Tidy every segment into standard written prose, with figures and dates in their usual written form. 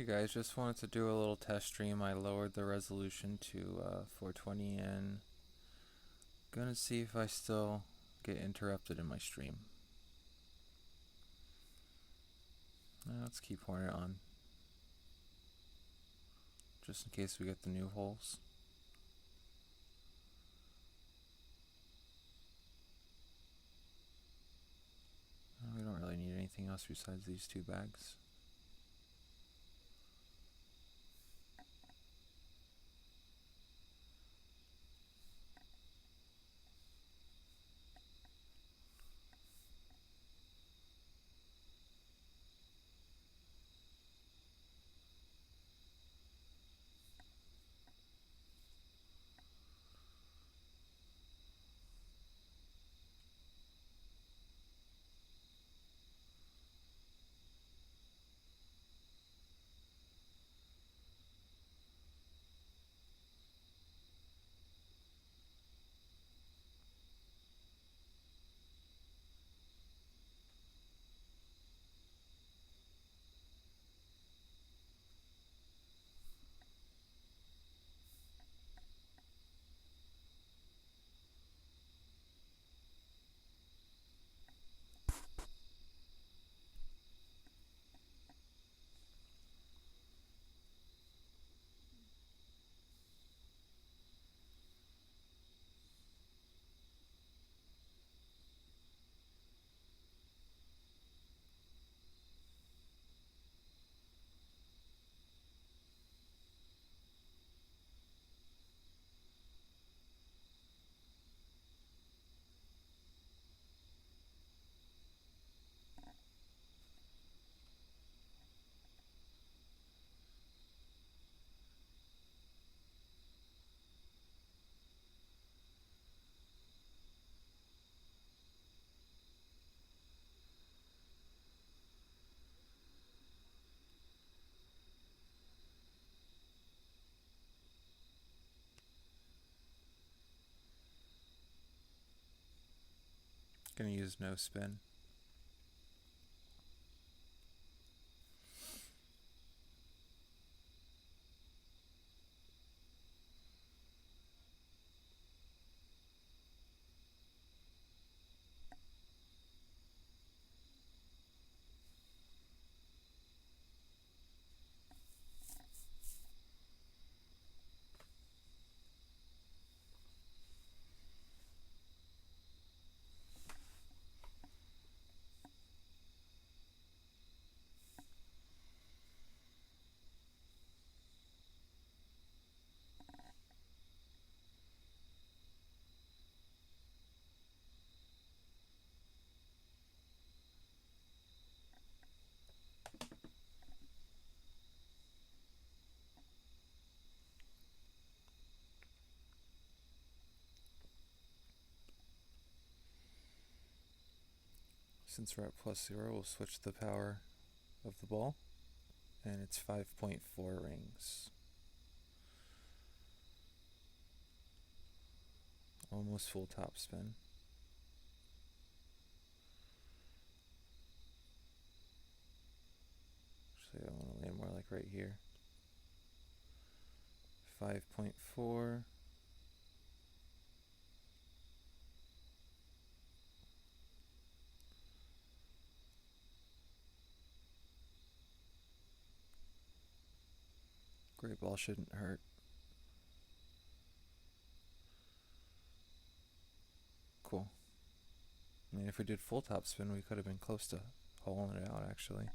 guys, just wanted to do a little test stream. I lowered the resolution to 420 and gonna see if I still get interrupted in my stream. Let's keep pouring it on, just in case we get the new holes. We don't really need anything else besides these two bags. Gonna use no spin. Since we're at +0, we'll switch the power of the ball, and it's 5.4 rings. Almost full top spin. Actually, I want to land more like right here. 5.4. Great ball shouldn't hurt. Cool. I mean, if we did full top spin, we could have been close to holing it out, actually.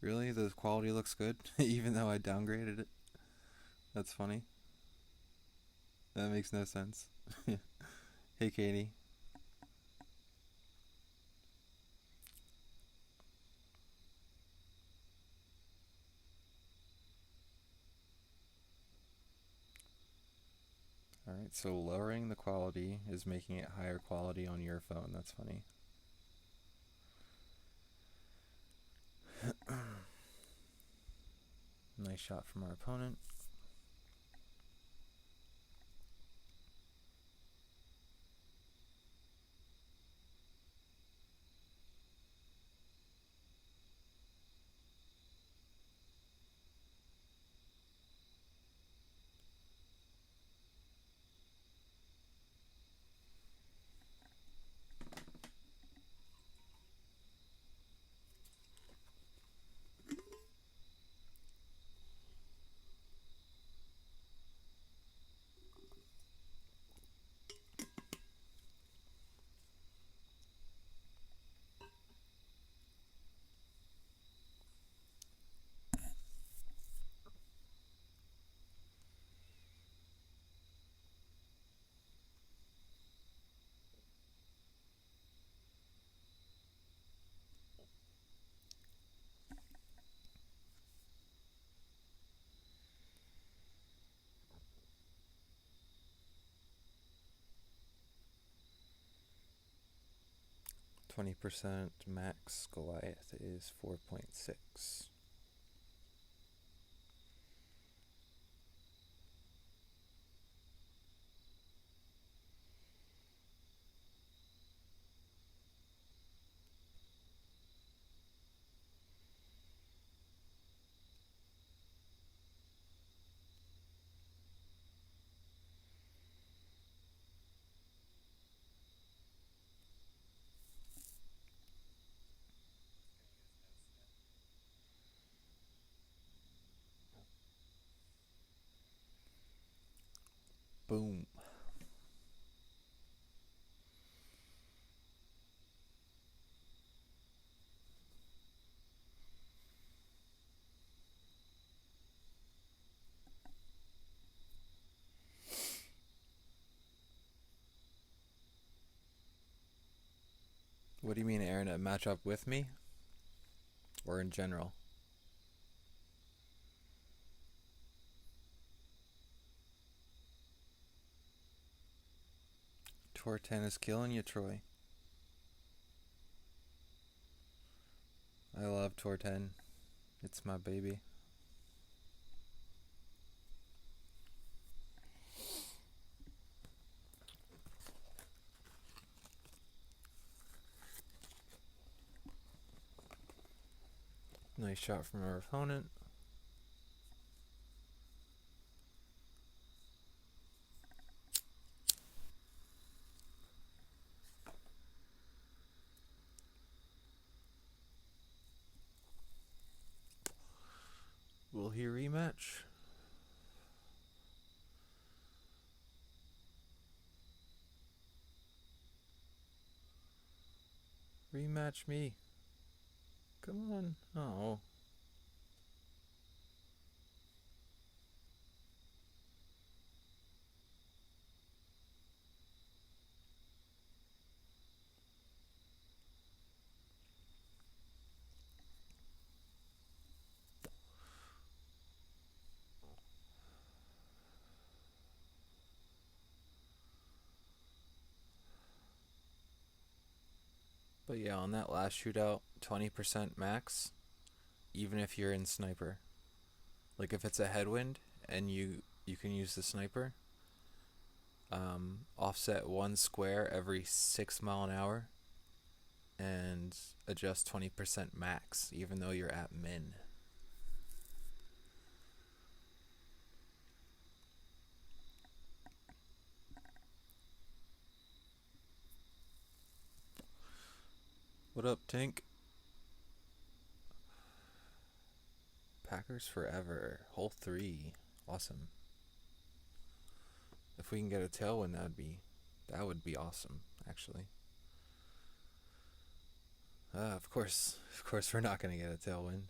Really? The quality looks good, even though I downgraded it? That's funny. That makes no sense. Hey, Katie. Alright, so lowering the quality is making it higher quality on your phone. That's funny. Nice shot from our opponent. 20% max Goliath is 4.6. Boom. What do you mean, Aaron? A matchup with me? Or in general? T10 is killing you, Troy. I love T10. It's my baby. Nice shot from our opponent. Will he rematch? Rematch me. Come on. Oh. But yeah, on that last shootout, 20% max, even if you're in sniper. Like if it's a headwind and you can use the sniper, offset 1 square every 6 mile an hour and adjust 20% max, even though you're at min. What up, Tink? Packers forever. Hole 3. Awesome. If we can get a tailwind, that would be awesome, actually. Of course we're not going to get a tailwind.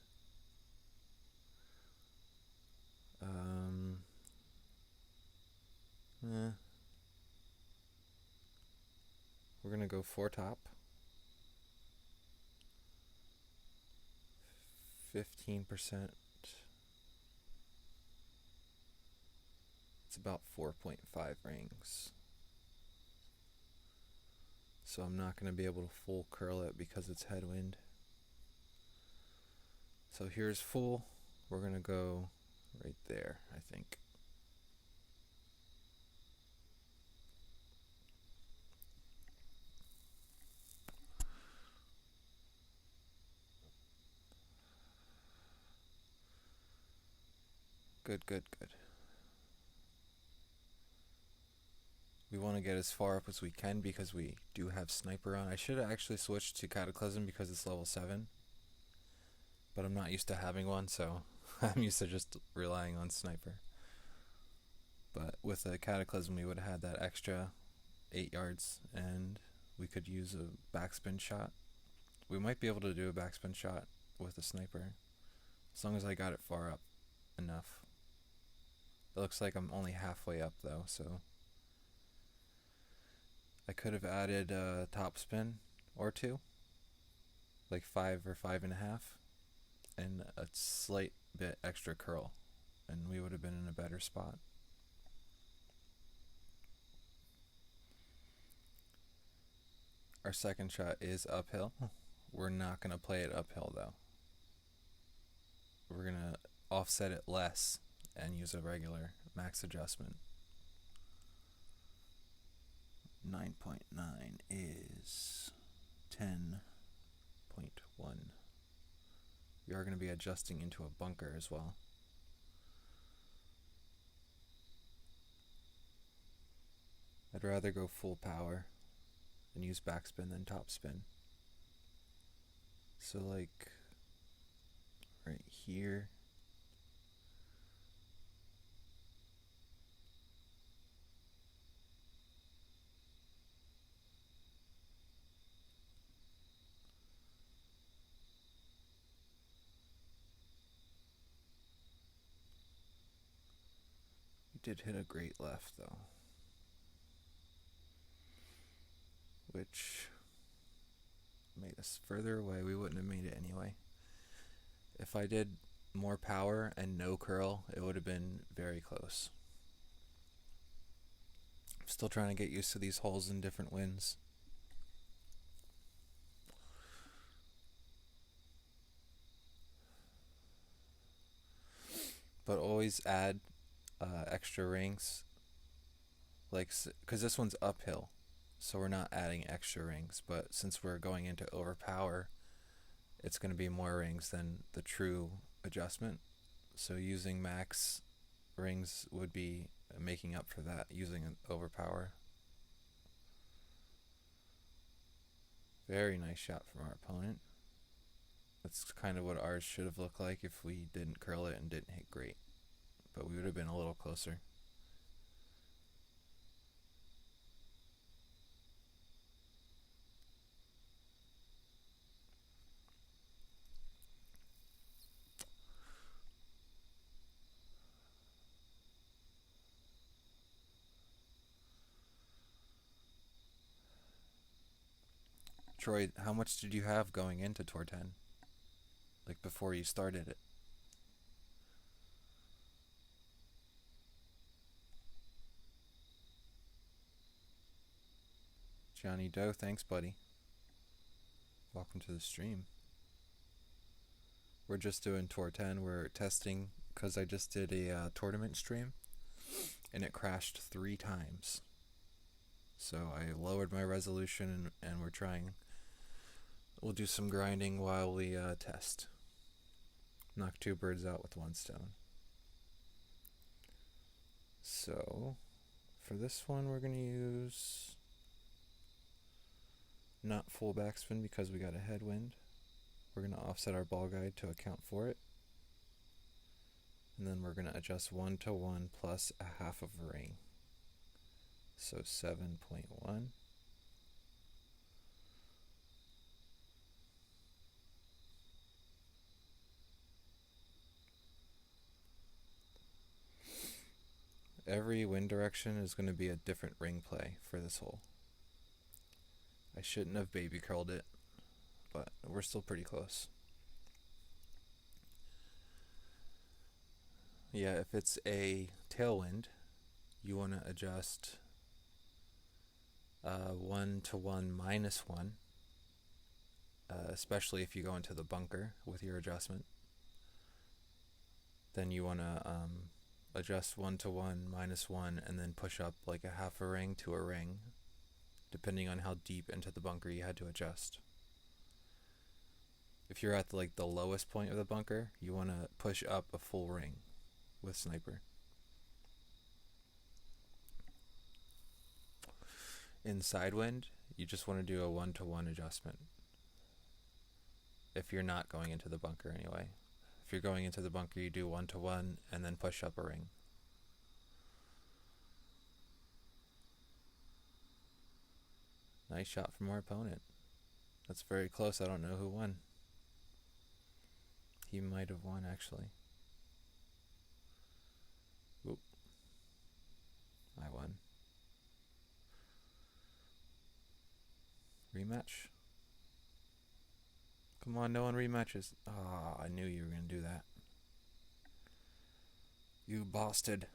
We're going to go 4 top. 15%. It's about 4.5 rings. So I'm not going to be able to full curl it because it's headwind. So here's full. We're going to go right there, I think. Good. We want to get as far up as we can because we do have sniper on. I should have actually switched to Cataclysm because it's level 7. But I'm not used to having one, so I'm used to just relying on sniper. But with a Cataclysm, we would have had that extra 8 yards, and we could use a backspin shot. We might be able to do a backspin shot with a sniper, as long as I got it far up enough. It looks like I'm only halfway up, though, so I could have added a top spin or 2, like 5 or 5.5, and a slight bit extra curl, and we would have been in a better spot. Our second shot is uphill. We're not going to play it uphill though. We're going to offset it less and use a regular max adjustment. 9.9 is 10.1. We are going to be adjusting into a bunker as well. I'd rather go full power and use backspin than topspin. So like right here, we did hit a great left though, which made us further away. We wouldn't have made it anyway. If I did more power and no curl, it would have been very close. I'm still trying to get used to these holes in different winds. But always add extra rings, like, because this one's uphill, so we're not adding extra rings, but since we're going into overpower, it's going to be more rings than the true adjustment. So using max rings would be making up for that using an overpower. Very nice shot from our opponent. That's kind of what ours should have looked like if we didn't curl it and didn't hit great, but we would have been a little closer. Troy, how much did you have going into Tour 10? Like before you started it? Johnny Doe, thanks buddy. Welcome to the stream. We're just doing Tour 10. We're testing because I just did a tournament stream and it crashed 3 times. So I lowered my resolution and we're trying. We'll do some grinding while we test. Knock 2 birds out with 1 stone. So for this one we're going to use not full backspin because we got a headwind. We're going to offset our ball guide to account for it. And then we're going to adjust 1 to 1 plus a half of a ring. So 7.1. Every wind direction is going to be a different ring play for this hole. I shouldn't have baby curled it, but we're still pretty close. Yeah, if it's a tailwind, you want to adjust 1 to 1 minus 1, especially if you go into the bunker with your adjustment. Then you want to adjust 1 to 1 minus 1 and then push up like a half a ring to a ring, depending on how deep into the bunker you had to adjust. If you're at the lowest point of the bunker, you want to push up a full ring with sniper. In sidewind, you just want to do a 1 to 1 adjustment. If you're not going into the bunker anyway. If you're going into the bunker, you do 1 to 1 and then push up a ring. Nice shot from our opponent. That's very close. I don't know who won. He might have won, actually. Oop. I won. Rematch? Come on, no one rematches. Ah, I knew you were going to do that. You bosted.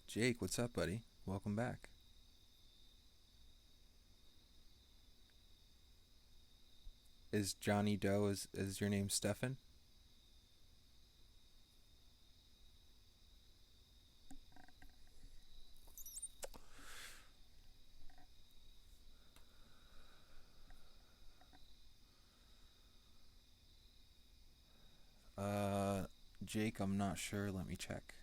Jake, what's up, buddy? Welcome back. Is Johnny Doe, is your name Stefan? Jake, I'm not sure. Let me check.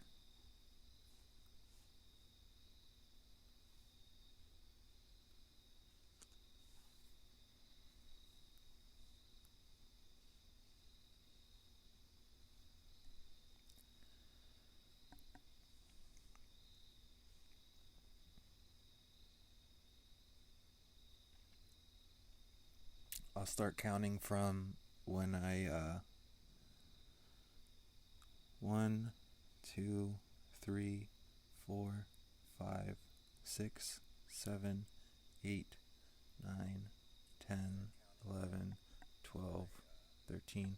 I'll start counting from when I 1, 2, 3, 4, 5, 6, 7, 8, 9, 10, 11, 12, 13,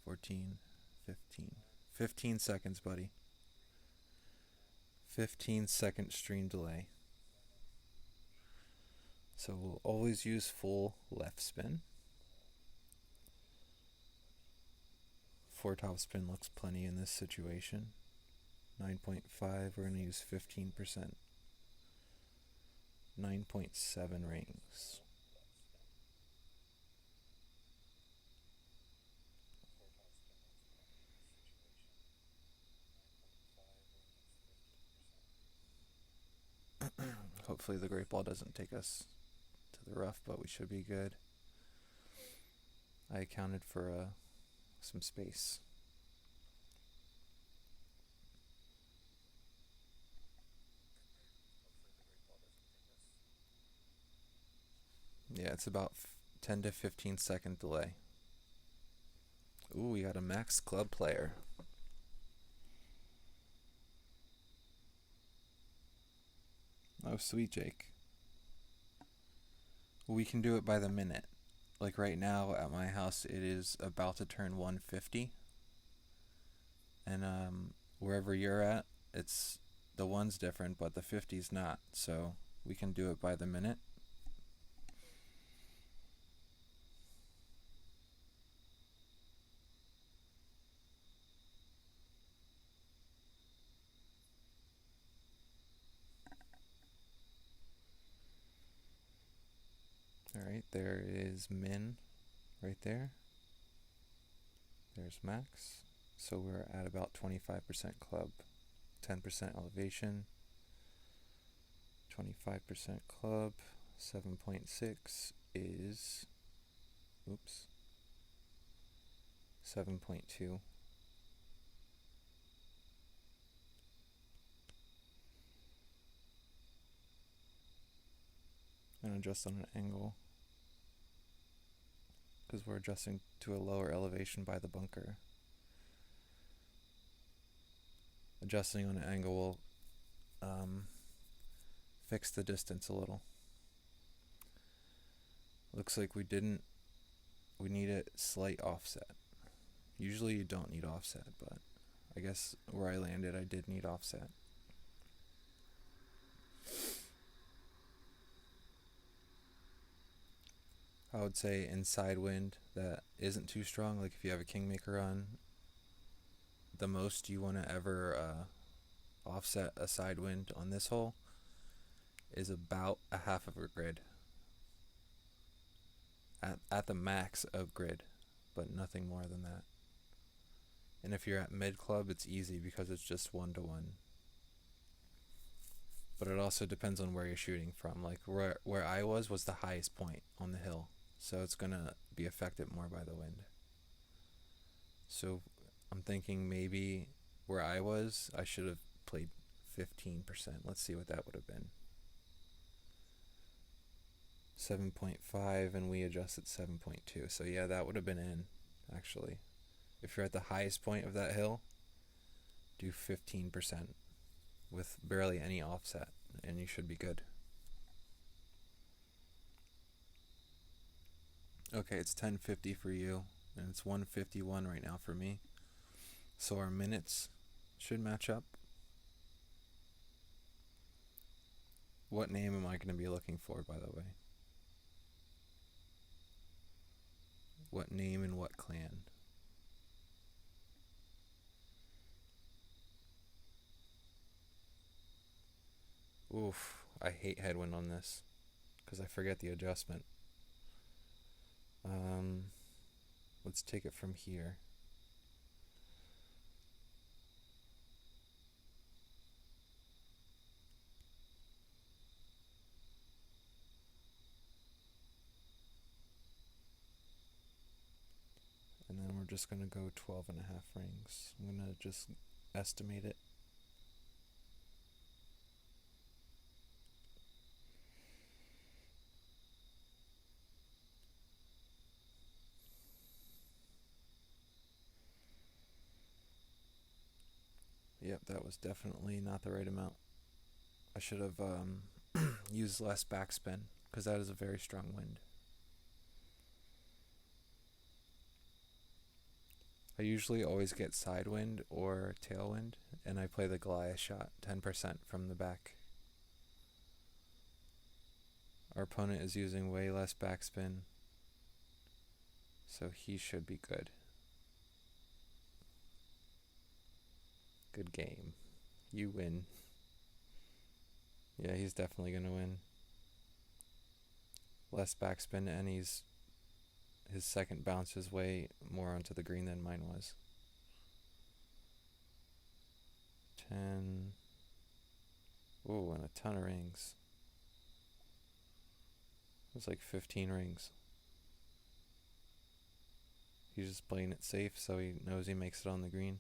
14, 15. 15 seconds, buddy. 15-second stream delay. So we'll always use full left spin. 4 top spin looks plenty in this situation. 9.5, we're going to use 15%. 9.7 rings. Hopefully the great ball doesn't take us to the rough, but we should be good. I accounted for some space. Yeah, it's about 10 to 15 second delay. Ooh, we got a max club player. Oh, sweet, Jake. We can do it by the minute. Like right now at my house, it is about to turn 150. And wherever you're at, it's the 1's different, but the 50's not. So we can do it by the minute. Alright, there is min right there. There's max. So we're at about 25% club, 10% elevation, 25% club, 7.6 is, oops, 7.2. And adjust on an angle, because we're adjusting to a lower elevation by the bunker. Adjusting on an angle will fix the distance a little. Looks like we need a slight offset. Usually you don't need offset, but I guess where I landed I did need offset. I would say inside wind that isn't too strong, like if you have a kingmaker on, the most you want to ever offset a side wind on this hole is about a half of a grid. At the max of grid, but nothing more than that. And if you're at mid club, it's easy because it's just 1-to-1. But it also depends on where you're shooting from. Like where I was the highest point on the hill, so it's gonna be affected more by the wind. So I'm thinking maybe where I was, I should have played 15%. Let's see what that would have been. 7.5 and we adjusted 7.2. So yeah, that would have been in, actually. If you're at the highest point of that hill, do 15% with barely any offset and you should be good. Okay, it's 10:50 for you and it's 1:51 right now for me. So our minutes should match up. What name am I going to be looking for, by the way? What name and what clan? Oof, I hate headwind on this because I forget the adjustment. Let's take it from here. And then we're just going to go 12 and a half rings. I'm going to just estimate it. Yep, that was definitely not the right amount. I should have used less backspin because that is a very strong wind. I usually always get side wind or tailwind, and I play the Goliath shot, 10% from the back. Our opponent is using way less backspin, so he should be good. Good game. You win. Yeah, he's definitely going to win. Less backspin, and his second bounce is way more onto the green than mine was. 10. Ooh, and a ton of rings. It was like 15 rings. He's just playing it safe so he knows he makes it on the green.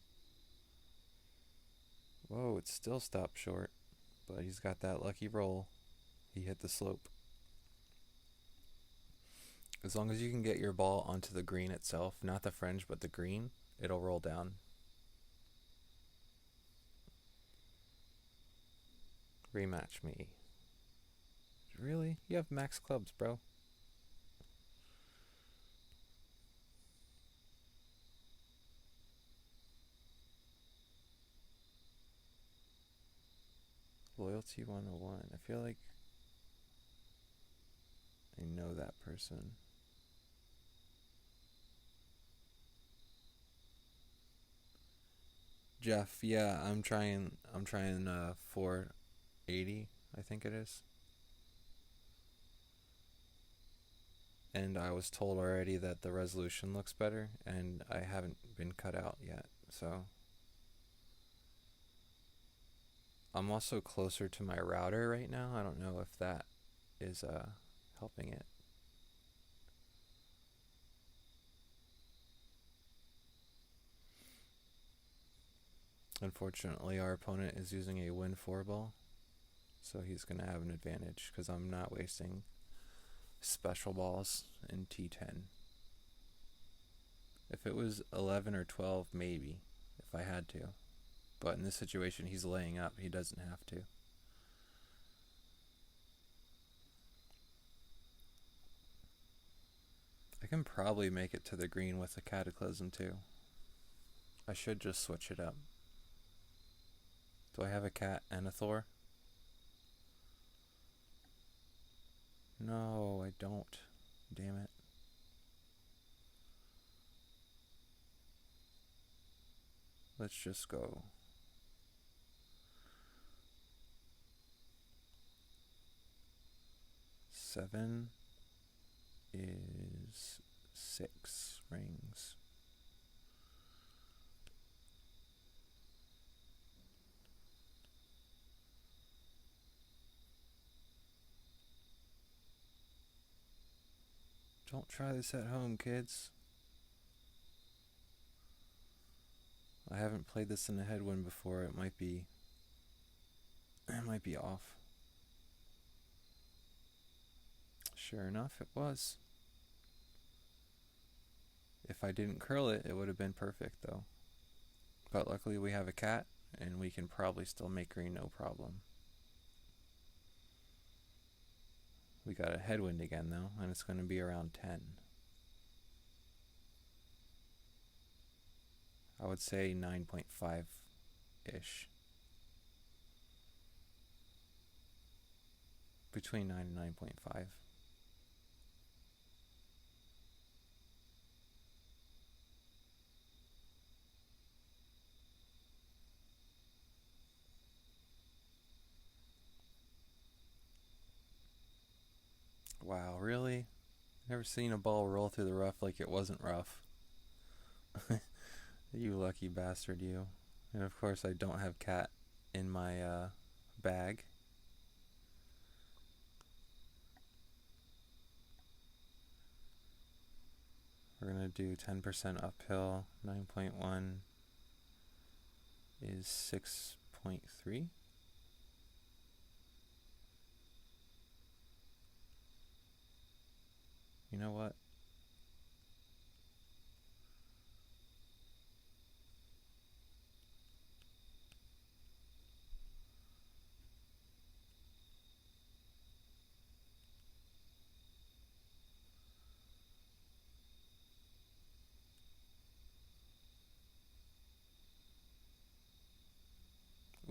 Whoa, it still stopped short, but he's got that lucky roll. He hit the slope. As long as you can get your ball onto the green itself, not the fringe, but the green, it'll roll down. Rematch me. Really? You have max clubs, bro. Loyalty 101. I feel like I know that person. Jeff, yeah, I'm trying 480, I think it is. And I was told already that the resolution looks better, and I haven't been cut out yet, so I'm also closer to my router right now. I don't know if that is helping it. Unfortunately, our opponent is using a Win 4 ball, so he's going to have an advantage because I'm not wasting special balls in T10. If it was 11 or 12, maybe, if I had to. But in this situation, he's laying up. He doesn't have to. I can probably make it to the green with a Cataclysm too. I should just switch it up. Do I have a cat and a Thor? No, I don't. Damn it. Let's just go. Seven is 6 rings. Don't try this at home, kids. I haven't played this in a headwind before. It might be off. Sure enough, it was. If I didn't curl it, it would have been perfect though. But luckily we have a cat, and we can probably still make green no problem. We got a headwind again though, and it's going to be around 10. I would say 9.5-ish. between 9 and 9.5. Wow, really? Never seen a ball roll through the rough like it wasn't rough. You lucky bastard, you. And of course, I don't have cat in my bag. We're going to do 10% uphill. 9.1 is 6.3. You know what?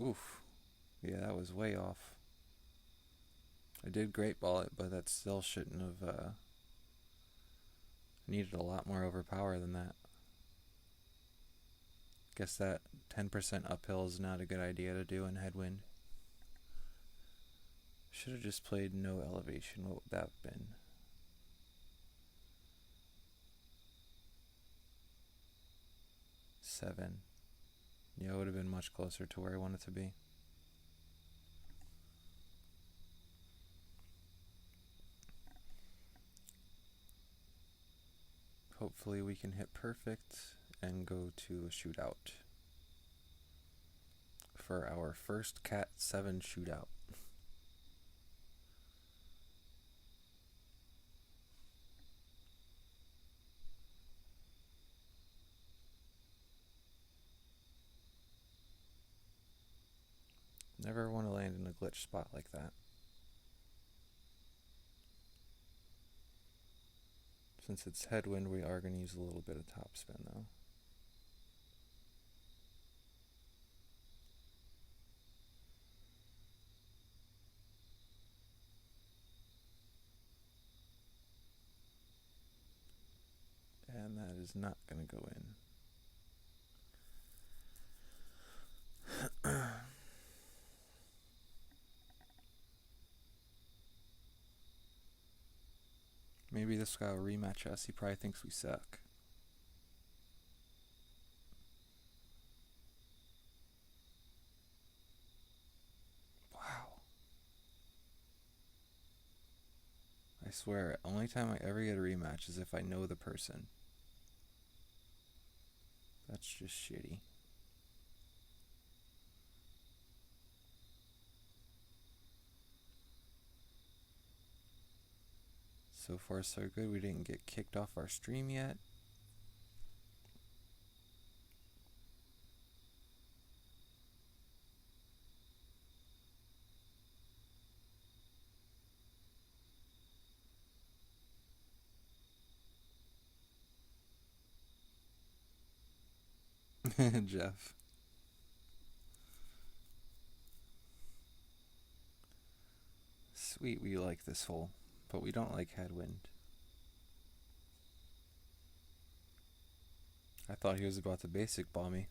Oof. Yeah, that was way off. I did great ball it, but that still shouldn't have needed a lot more overpower than that. Guess that 10% uphill is not a good idea to do in headwind. Should have just played no elevation. What would that have been? 7. Yeah, it would have been much closer to where I want it to be. Hopefully we can hit perfect and go to a shootout for our first Cat 7 shootout. Never want to land in a glitch spot like that. Since it's headwind, we are going to use a little bit of topspin though. And that is not going to go in. Maybe this guy will rematch us. He probably thinks we suck. Wow. I swear, only time I ever get a rematch is if I know the person. That's just shitty. So far so good. We didn't get kicked off our stream yet. Jeff. Sweet, we like this hole, but we don't like headwind. I thought he was about to basic ball me.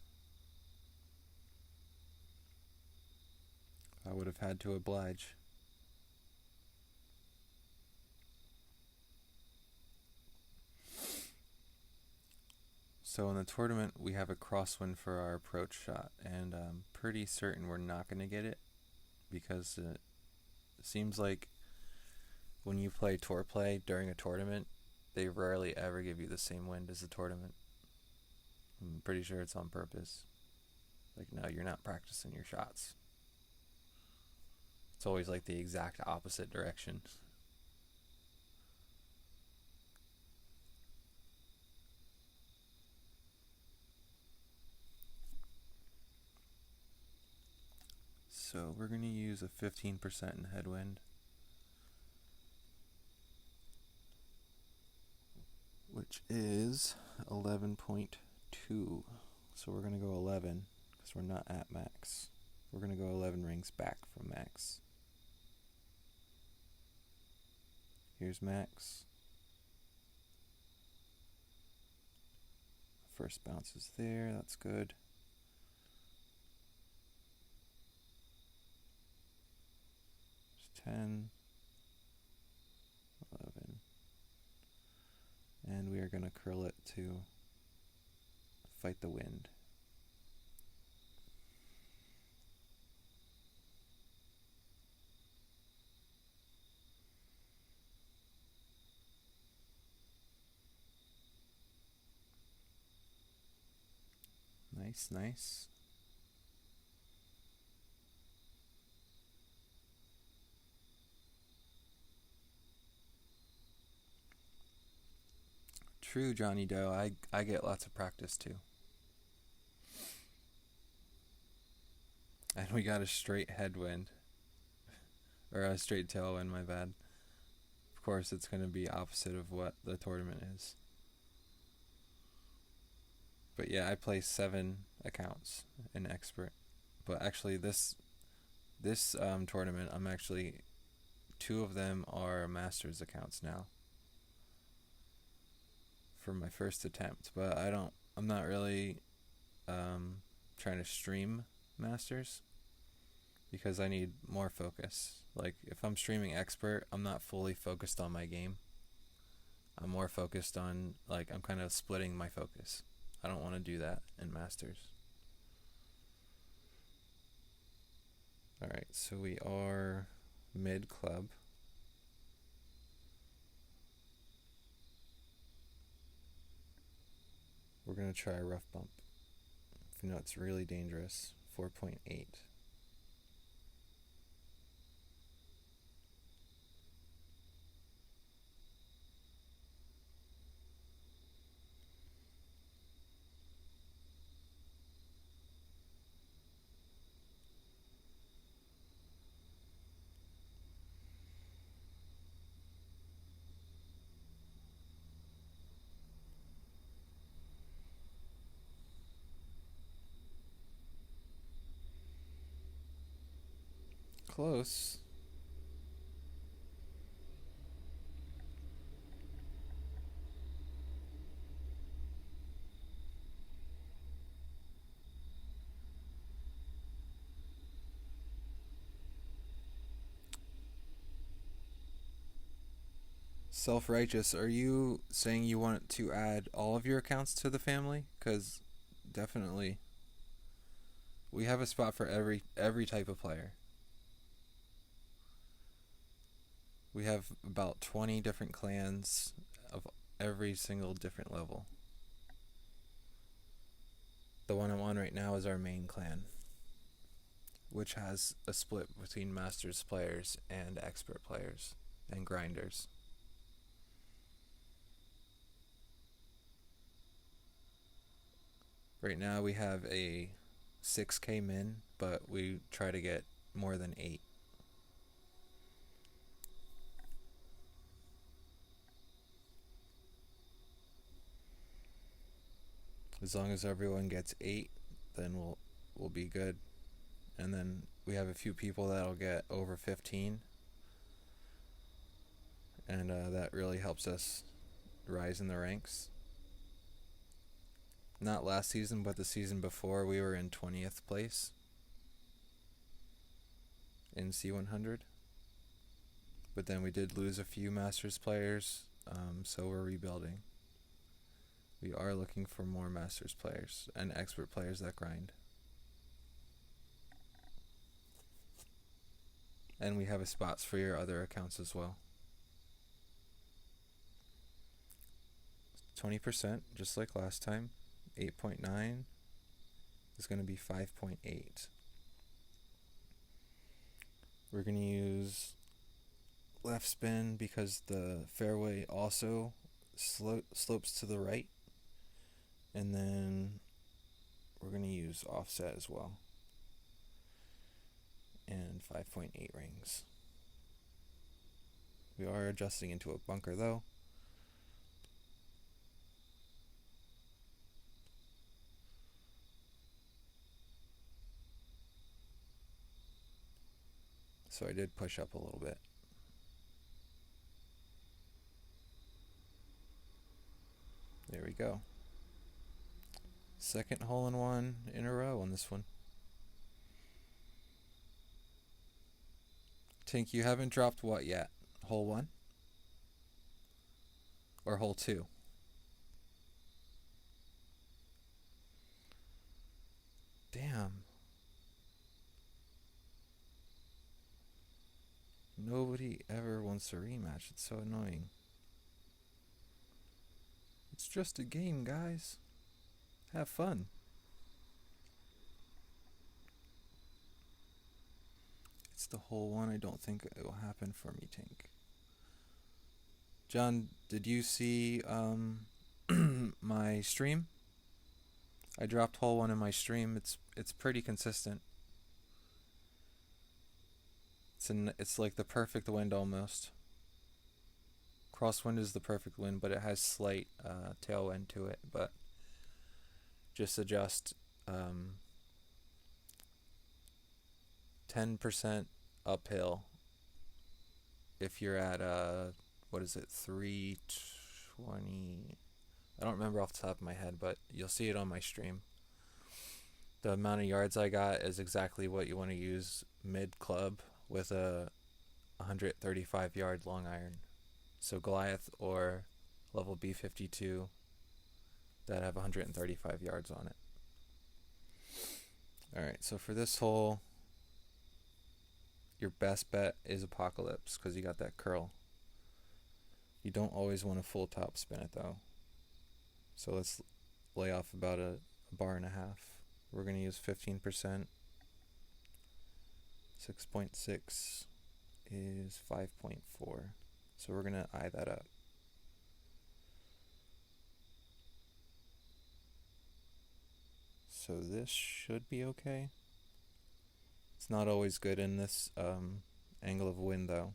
I would have had to oblige. So in the tournament, we have a crosswind for our approach shot, and I'm pretty certain we're not going to get it, because it seems like when you play tour play during a tournament, they rarely ever give you the same wind as the tournament. I'm pretty sure it's on purpose. Like, no, you're not practicing your shots. It's always like the exact opposite direction. So we're going to use a 15% in headwind, which is 11.2. So we're going to go 11 because we're not at max. We're going to go 11 rings back from max. Here's Max. First bounce is there, that's good. There's 10, 11. And we are going to curl it to fight the wind. Nice, nice. True, Johnny Doe. I get lots of practice too. And we got a straight headwind. Or a straight tailwind, my bad. Of course, it's going to be opposite of what the tournament is. But yeah, I play 7 accounts in Expert. But actually, this tournament, I'm actually 2 of them are Masters accounts now. For my first attempt, but I'm not really trying to stream Masters because I need more focus. Like if I'm streaming Expert, I'm not fully focused on my game. I'm more focused on, like, I'm kind of splitting my focus. I don't want to do that in Masters. Alright, so we are mid club. We're going to try a rough bump. If you know, it's really dangerous. 4.8. Close. Self-righteous, are you saying you want to add all of your accounts to the family? Because definitely we have a spot for every type of player. We have about 20 different clans of every single different level. The one I'm on right now is our main clan, which has a split between Masters players and Expert players and grinders. Right now we have a 6k min, but we try to get more than 8. As long as everyone gets 8, then we'll be good. And then we have a few people that'll get over 15. And that really helps us rise in the ranks. Not last season, but the season before, we were in 20th place in C100. But then we did lose a few Masters players, so we're rebuilding. We are looking for more Masters players and Expert players that grind. And we have spots for your other accounts as well. 20%, just like last time. 8.9 is going to be 5.8. We're going to use left spin because the fairway also slopes to the right. And then we're going to use offset as well. And 5.8 rings. We are adjusting into a bunker though. So I did push up a little bit. we go. Second hole in one in a row on this one. Tink, you haven't dropped what yet? Hole 1? Or hole 2? Damn. Nobody ever wants a rematch. It's so annoying. It's just a game, guys. Have fun. It's the hole 1. I don't think it will happen for me, Tink. John, did you see my stream? I dropped hole 1 in my stream. It's pretty consistent. It's like the perfect wind almost. Crosswind is the perfect wind, but it has slight tailwind to it. But just adjust 10% uphill if you're at what is it, 320? I don't remember off the top of my head, but you'll see it on my stream. The amount of yards I got is exactly what you want to use mid club with a 135 yard long iron. So Goliath or level B52 that have 135 yards on it. Alright, so for this hole, your best bet is Apocalypse because you got that curl. You don't always want to full top spin it though. So let's lay off about a bar and a half. We're going to use 15%. 6.6 is 5.4. So we're going to eye that up. So this should be okay. It's not always good in this angle of wind though.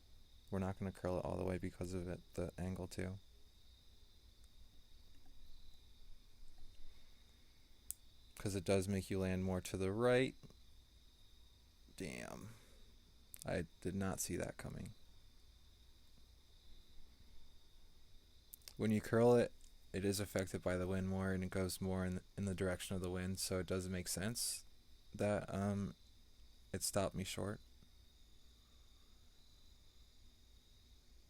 We're not going to curl it all the way because of it, the angle too. Because it does make you land more to the right. Damn. I did not see that coming. When you curl it, it is affected by the wind more and it goes more in the direction of the wind, so it does make sense that it stopped me short.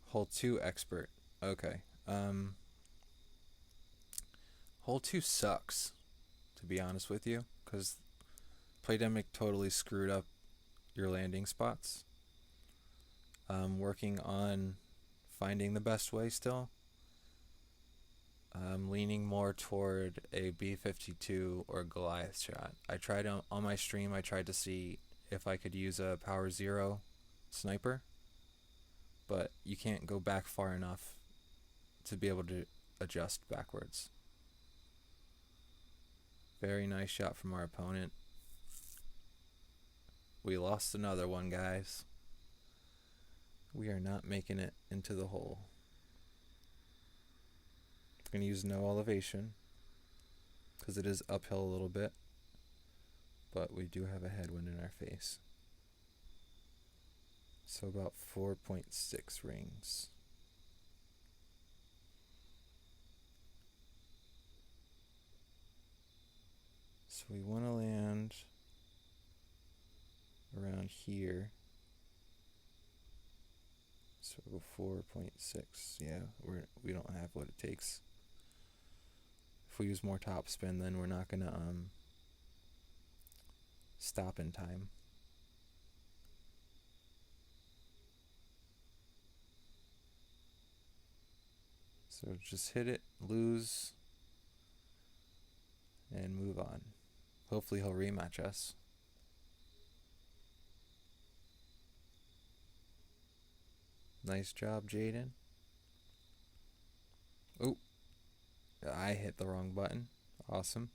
Hole 2 expert. Okay. Hole 2 sucks, to be honest with you, because Playdemic totally screwed up your landing spots. Working on finding the best way still. I'm leaning more toward a B52 or Goliath shot. I tried on my stream, I tried to see if I could use a power 0 sniper, but you can't go back far enough to be able to adjust backwards. Very nice shot from our opponent. We lost another one, guys. We are not making it into the hole. I'm going to use no elevation because it is uphill a little bit, but we do have a headwind in our face. So about 4.6 rings. So we want to land around here. So 4.6. Yeah, we don't have what it takes. If we use more topspin, then we're not gonna stop in time. So just hit it, lose, and move on. Hopefully he'll rematch us. Nice job, Jaden. Oh, I hit the wrong button. Awesome.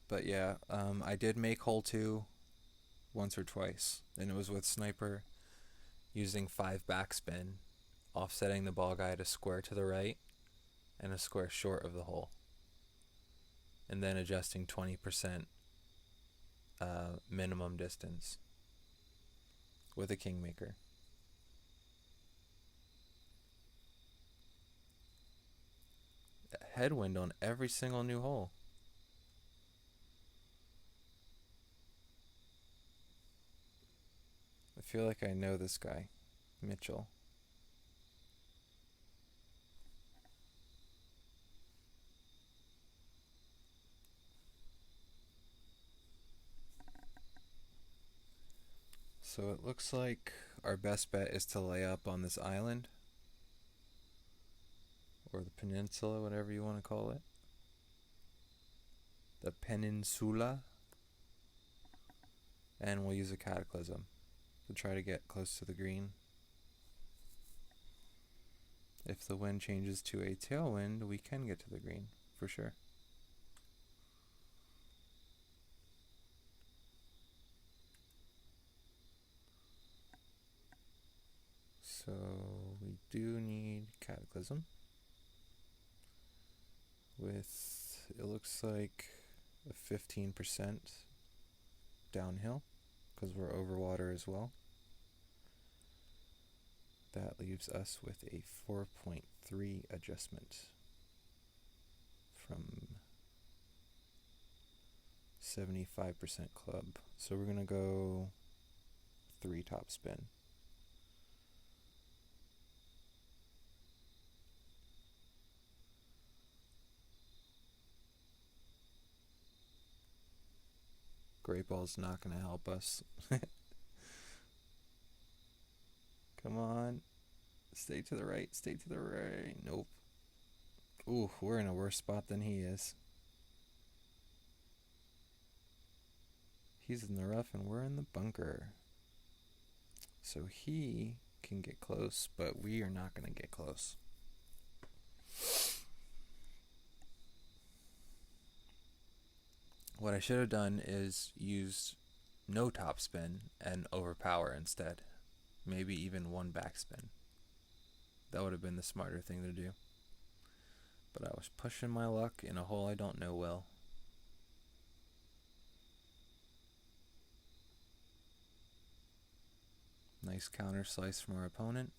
But yeah, I did make hole 2 once or twice, and it was with sniper using 5 backspin, offsetting the ball guide a square to the right and a square short of the hole, and then adjusting 20% minimum distance with a kingmaker. headwind on every single new hole. I feel like I know this guy, Mitchell. So it looks like our best bet is to lay up on this island, or the peninsula, whatever you want to call it. The peninsula. And we'll use a cataclysm to try to get close to the green. If the wind changes to a tailwind, we can get to the green, for sure. So we do need cataclysm with, it looks like a 15% downhill because we're over water as well. That leaves us with a 4.3 adjustment from 75% club. So we're going to go 3 top spin. Great ball's not going to help us. Come on. Stay to the right. Stay to the right. Nope. Ooh, we're in a worse spot than he is. He's in the rough and we're in the bunker. So he can get close, but we are not going to get close. What I should have done is used no topspin and overpower instead. Maybe even 1 backspin. That would have been the smarter thing to do. But I was pushing my luck in a hole I don't know well. Nice counter slice from our opponent.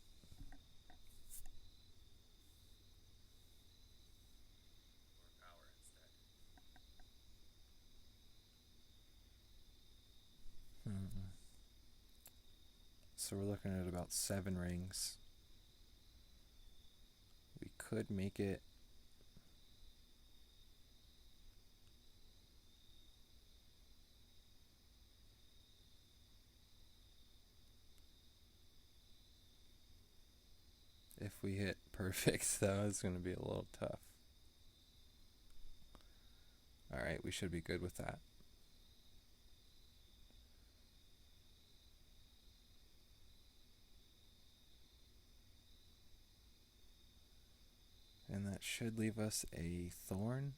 So we're looking at about 7 rings. We could make it if we hit perfect, though, it's going to be a little tough. Alright, we should be good with that. And that should leave us a thorn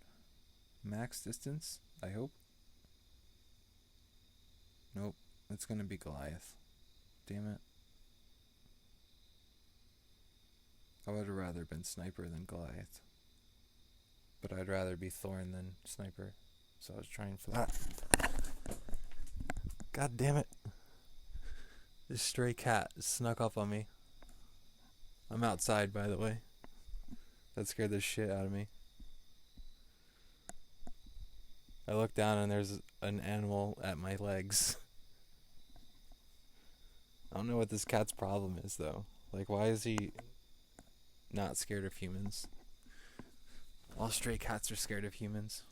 max distance, I hope. Nope, it's going to be Goliath. Damn it. I would have rather been sniper than Goliath. But I'd rather be thorn than sniper. So I was trying for that. God damn it. This stray cat snuck up on me. I'm outside, by the way. That scared the shit out of me. I look down and there's an animal at my legs. I don't know what this cat's problem is, though. Like, why is he not scared of humans? All stray cats are scared of humans.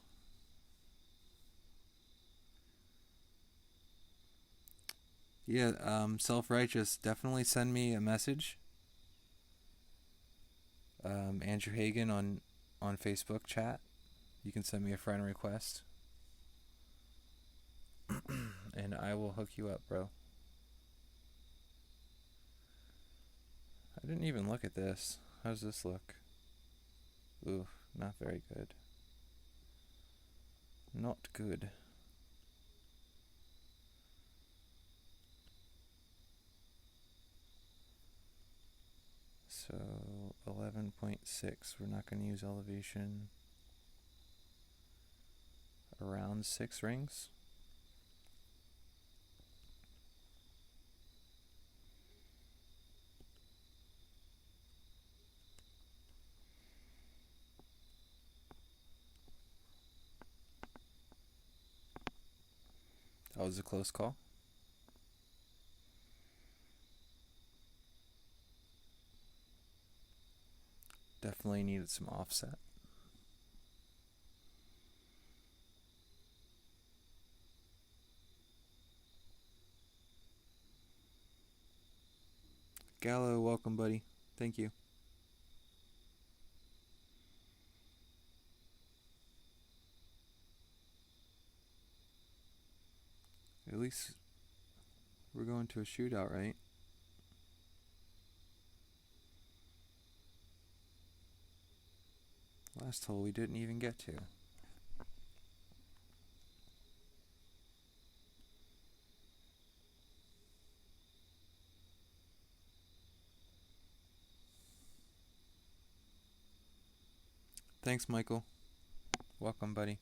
Yeah, self-righteous, definitely send me a message. Andrew Hagen on Facebook chat. You can send me a friend request. And I will hook you up, bro. I didn't even look at this. How's this look? Ooh, not very good. Not good. So 11.6, we're not going to use elevation. Around 6 rings. That was a close call. Definitely needed some offset. Gallo, welcome, buddy. Thank you. At least we're going to a shootout, right? Last hole we didn't even get to. Thanks, Michael. Welcome, buddy.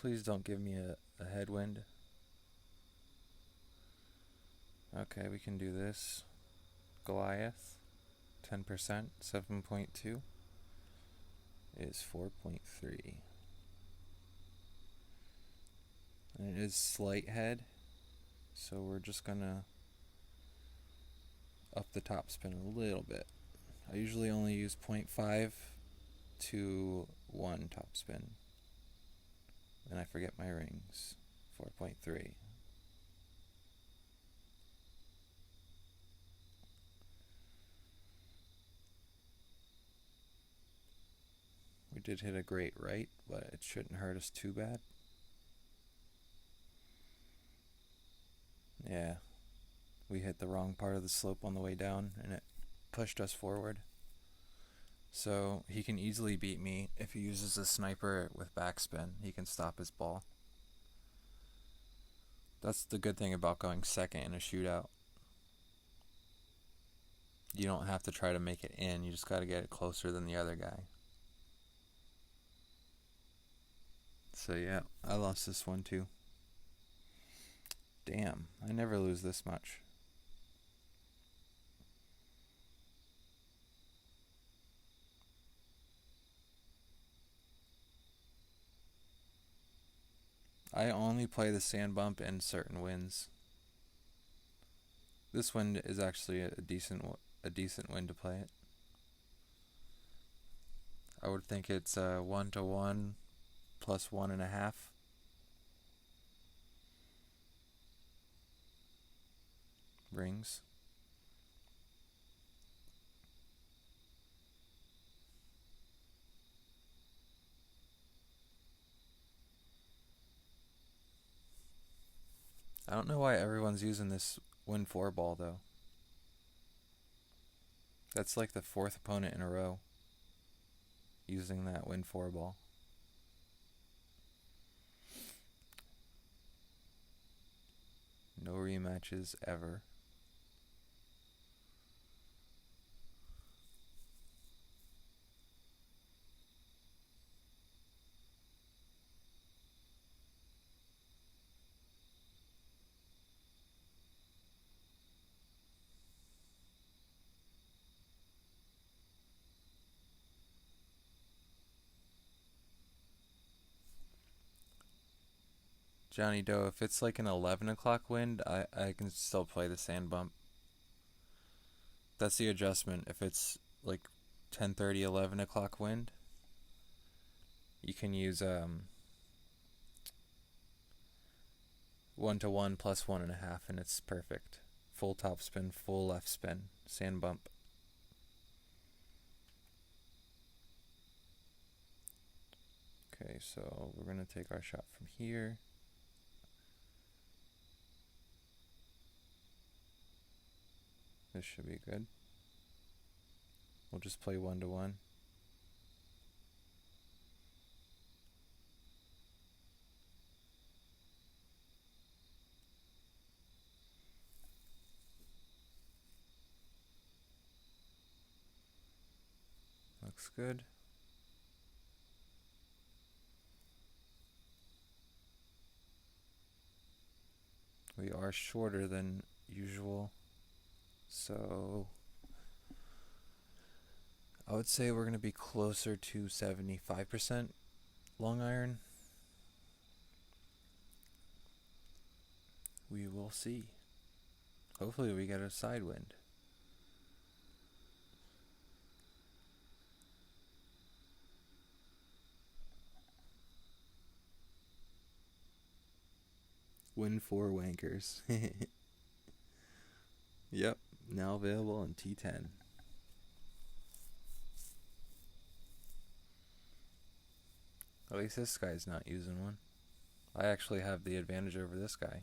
Please don't give me a headwind. Okay, we can do this. Goliath, 10%, 7.2 is 4.3. And it is slight head, so we're just gonna up the top spin a little bit. I usually only use 0.5 to 1 top spin. And I forget my rings. 4.3. We did hit a great right, but it shouldn't hurt us too bad. Yeah, we hit the wrong part of the slope on the way down, and it pushed us forward. So he can easily beat me if he uses a sniper with backspin. He can stop his ball. That's the good thing about going second in a shootout. You don't have to try to make it in, you just got to get it closer than the other guy. So yeah, I lost this one too. Damn, I never lose this much. I only play the sand bump in certain winds. This wind is actually a decent wind to play it. I would think it's 1-to-1 plus 1.5. Rings. I don't know why everyone's using this win 4 ball though. That's like the 4th opponent in a row using that win 4 ball. No rematches ever. Johnny Doe, if it's like an 11 o'clock wind, I can still play the sand bump. That's the adjustment. If it's like 10:30, 11 o'clock wind, you can use 1-to-1 plus 1.5, and it's perfect. Full top spin, full left spin, sand bump. Okay, so we're going to take our shot from here. This should be good. We'll just play 1-to-1. Looks good. We are shorter than usual, so I would say we're going to be closer to 75% long iron. We will see. Hopefully we get a side wind. Win 4 wankers. Yep, now available in T10. At least this guy's not using one. I actually have the advantage over this guy.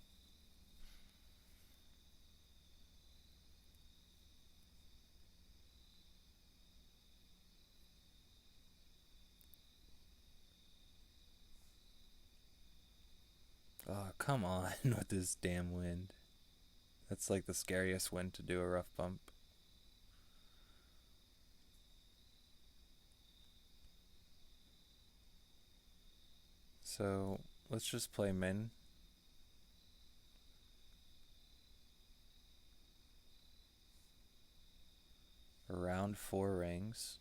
Oh, come on with this damn wind. That's like the scariest wind to do a rough bump. So let's just play min. Around 4 rings.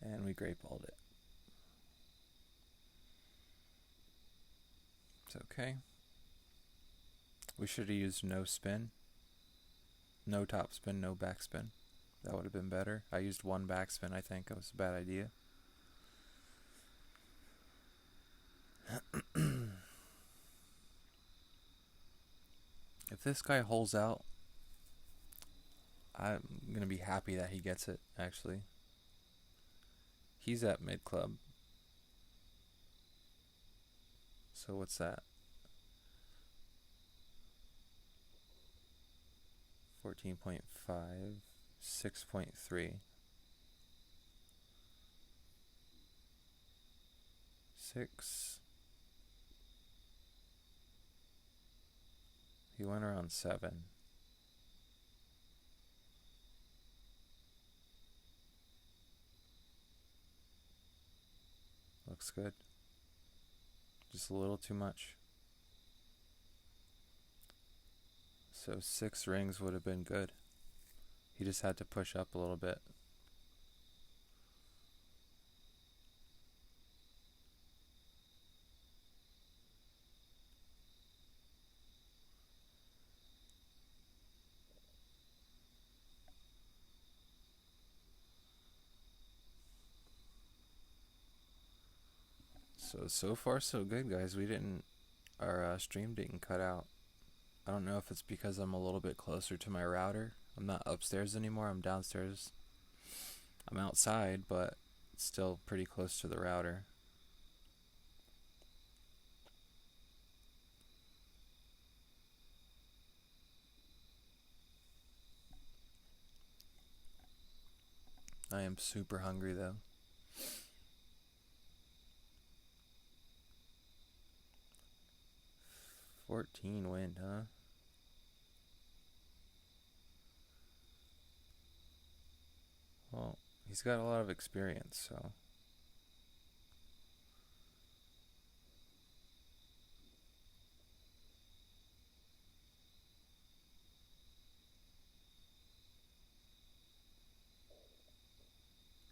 And we great balled it. It's okay. We should have used no spin. No top spin, no back spin. That would have been better. I used one backspin, I think. It was a bad idea. If this guy holds out, I'm going to be happy that he gets it, actually. He's at mid club. So what's that? 14.5, 6.3. 6. He went around 7. Looks good. Just a little too much. So 6 rings would have been good. He just had to push up a little bit. So far so good, guys. Our stream didn't cut out. I don't know if it's because I'm a little bit closer to my router. I'm not upstairs anymore, I'm downstairs. I'm outside, but still pretty close to the router. I am super hungry though. $14 wind, huh? Well, he's got a lot of experience, so.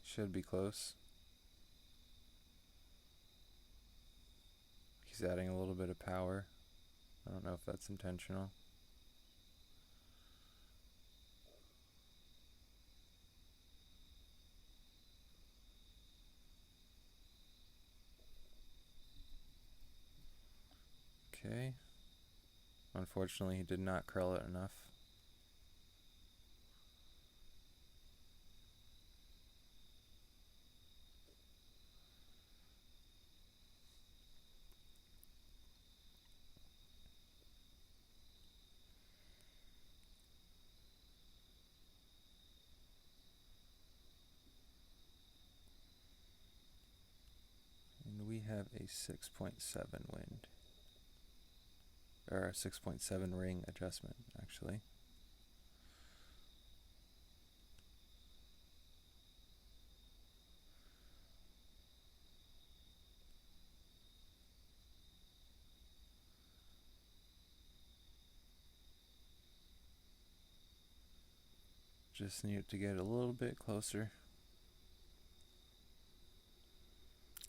Should be close. He's adding a little bit of power. I don't know if that's intentional. Okay. Unfortunately, he did not curl it enough. And we have a 6.7 wind. Or a 6.7 ring adjustment, actually. Just need it to get a little bit closer.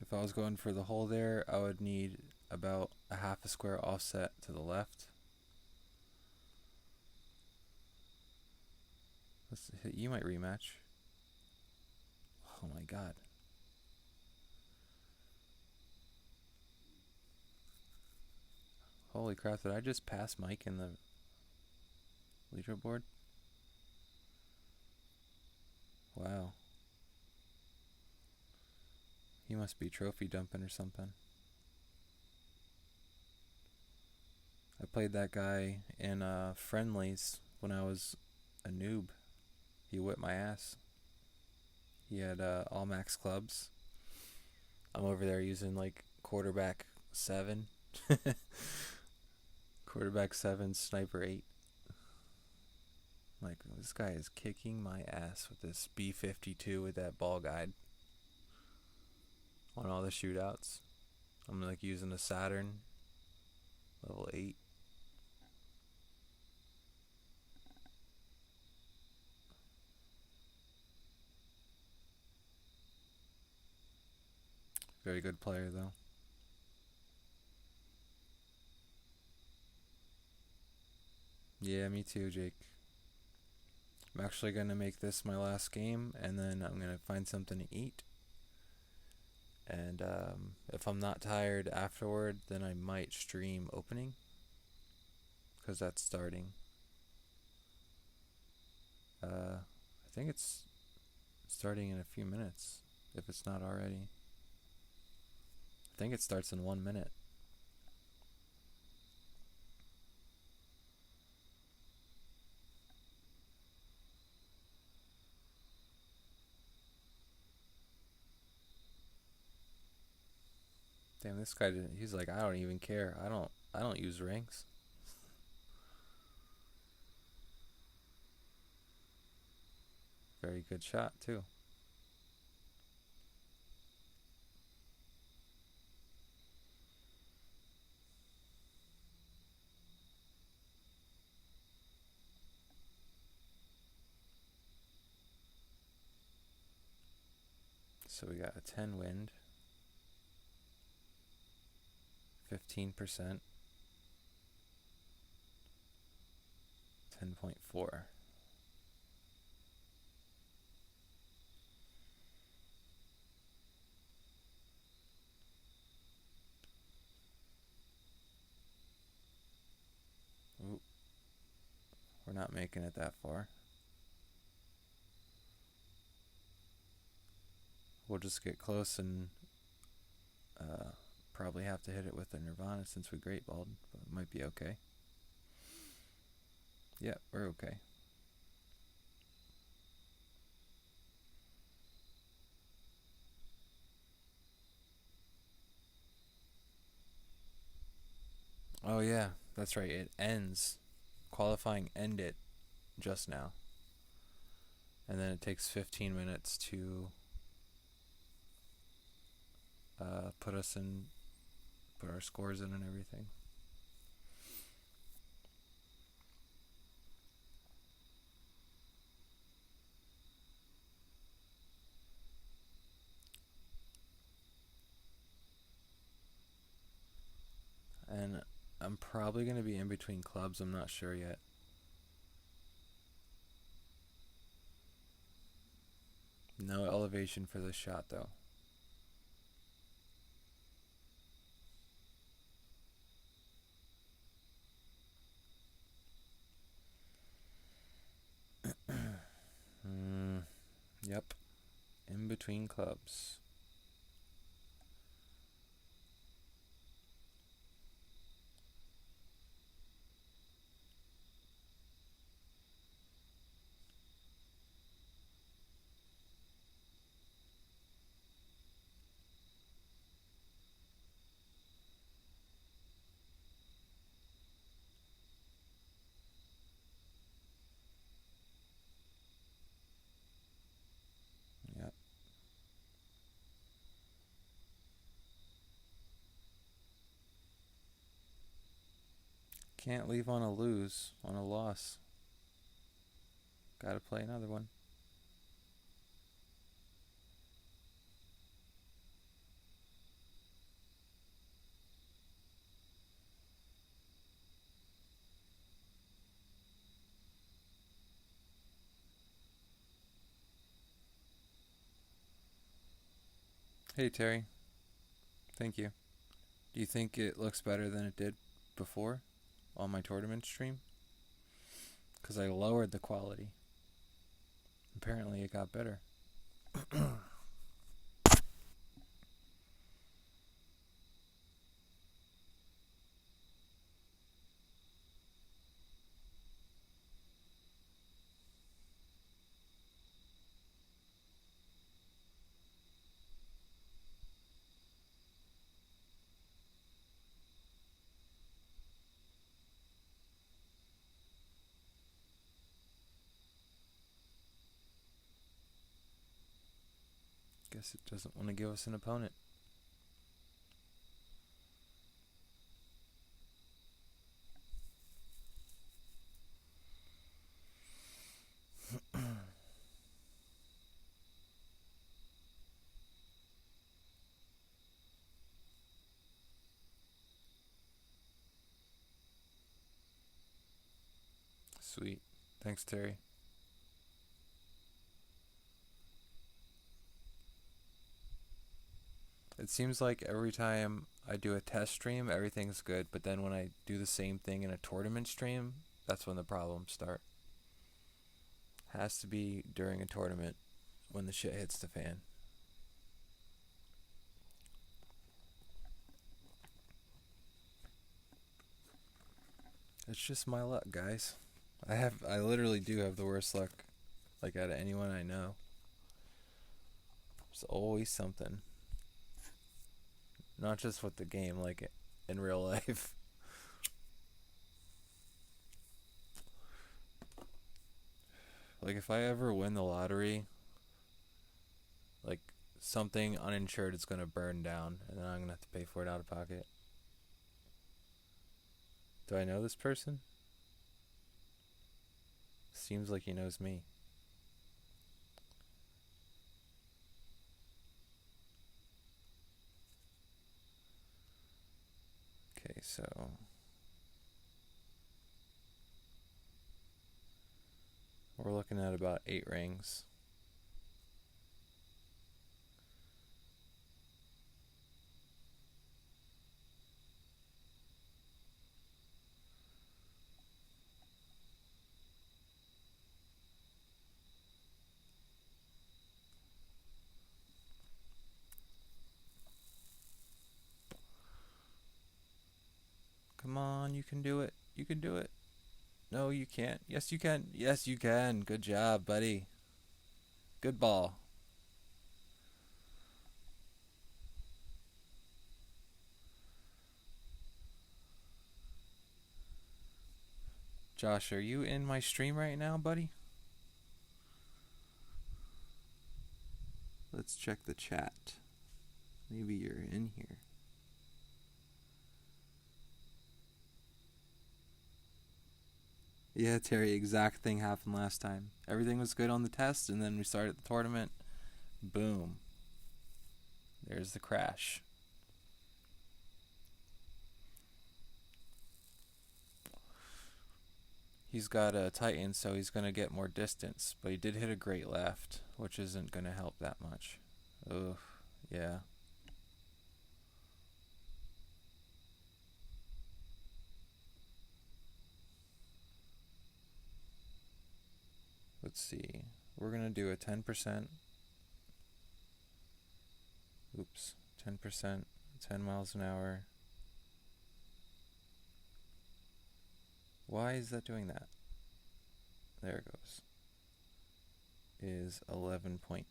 If I was going for the hole there, I would need about a half a square offset to the left. Let's hit, you might rematch. Oh my god. Holy crap, did I just pass Mike in the leaderboard? Wow. He must be trophy dumping or something. I played that guy in friendlies when I was a noob. He whipped my ass. He had all max clubs. I'm over there using like quarterback 7. Quarterback 7, sniper 8. Like, this guy is kicking my ass with this B-52 with that ball guide on all the shootouts. I'm like using a Saturn level 8. Very good player though. Yeah, me too, Jake. I'm actually going to make this my last game, and then I'm going to find something to eat. And if I'm not tired afterward, then I might stream opening, because that's starting. I think it's starting in a few minutes, if it's not already. I think it starts in 1 minute. Damn, this guy didn't, he's like, I don't even care. I don't use ranks. Very good shot too. So we got a 10 wind, 15%, 10.4. Ooh, we're not making it that far. We'll just get close and probably have to hit it with a Nirvana since we great balled, but it might be okay. Yeah, we're okay. Oh yeah, that's right. It ends. Qualifying ended just now. And then it takes 15 minutes to put our scores in and everything. And I'm probably going to be in between clubs. I'm not sure yet. No elevation for this shot though. Yep. In between clubs. Yep. Can't leave on a loss. Gotta play another one. Hey Terry, thank you. Do you think it looks better than it did before on my tournament stream? Because I lowered the quality. Apparently it got better. Guess it doesn't want to give us an opponent. Sweet. Thanks, Terry. It seems like every time I do a test stream, everything's good, but then when I do the same thing in a tournament stream, that's when the problems start. Has to be during a tournament when the shit hits the fan. It's just my luck, guys. I literally do have the worst luck, like out of anyone I know. There's always something. Not just with the game, like in real life. Like if I ever win the lottery, like something uninsured is gonna burn down, and then I'm gonna have to pay for it out of pocket. Do I know this person? Seems like he knows me. Okay, so we're looking at about 8 rings. Come on, you can do it. You can do it. No, you can't. Yes, you can. Yes, you can. Good job, buddy. Good ball. Josh, are you in my stream right now, buddy? Let's check the chat. Maybe you're in here. Yeah, Terry, exact thing happened last time. Everything was good on the test, and then we started the tournament. Boom. There's the crash. He's got a Titan, so he's going to get more distance, but he did hit a great left, which isn't going to help that much. Ugh, yeah. Let's see. We're going to do a 10%. Oops. 10%, 10 miles an hour. Why is that doing that? There it goes. Is 11.2.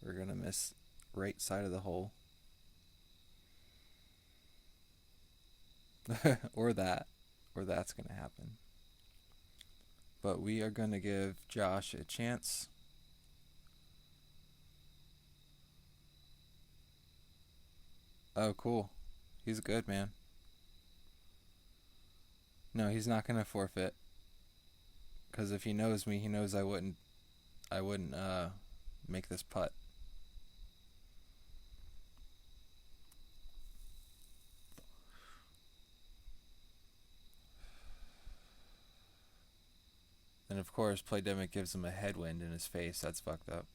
We're going to miss right side of the hole. or that, or that's gonna happen. But we are gonna give Josh a chance. Oh, cool. He's good, man. No, he's not gonna forfeit. Cause if he knows me, he knows I wouldn't. I wouldn't make this putt. And of course, Playdemic gives him a headwind in his face. That's fucked up.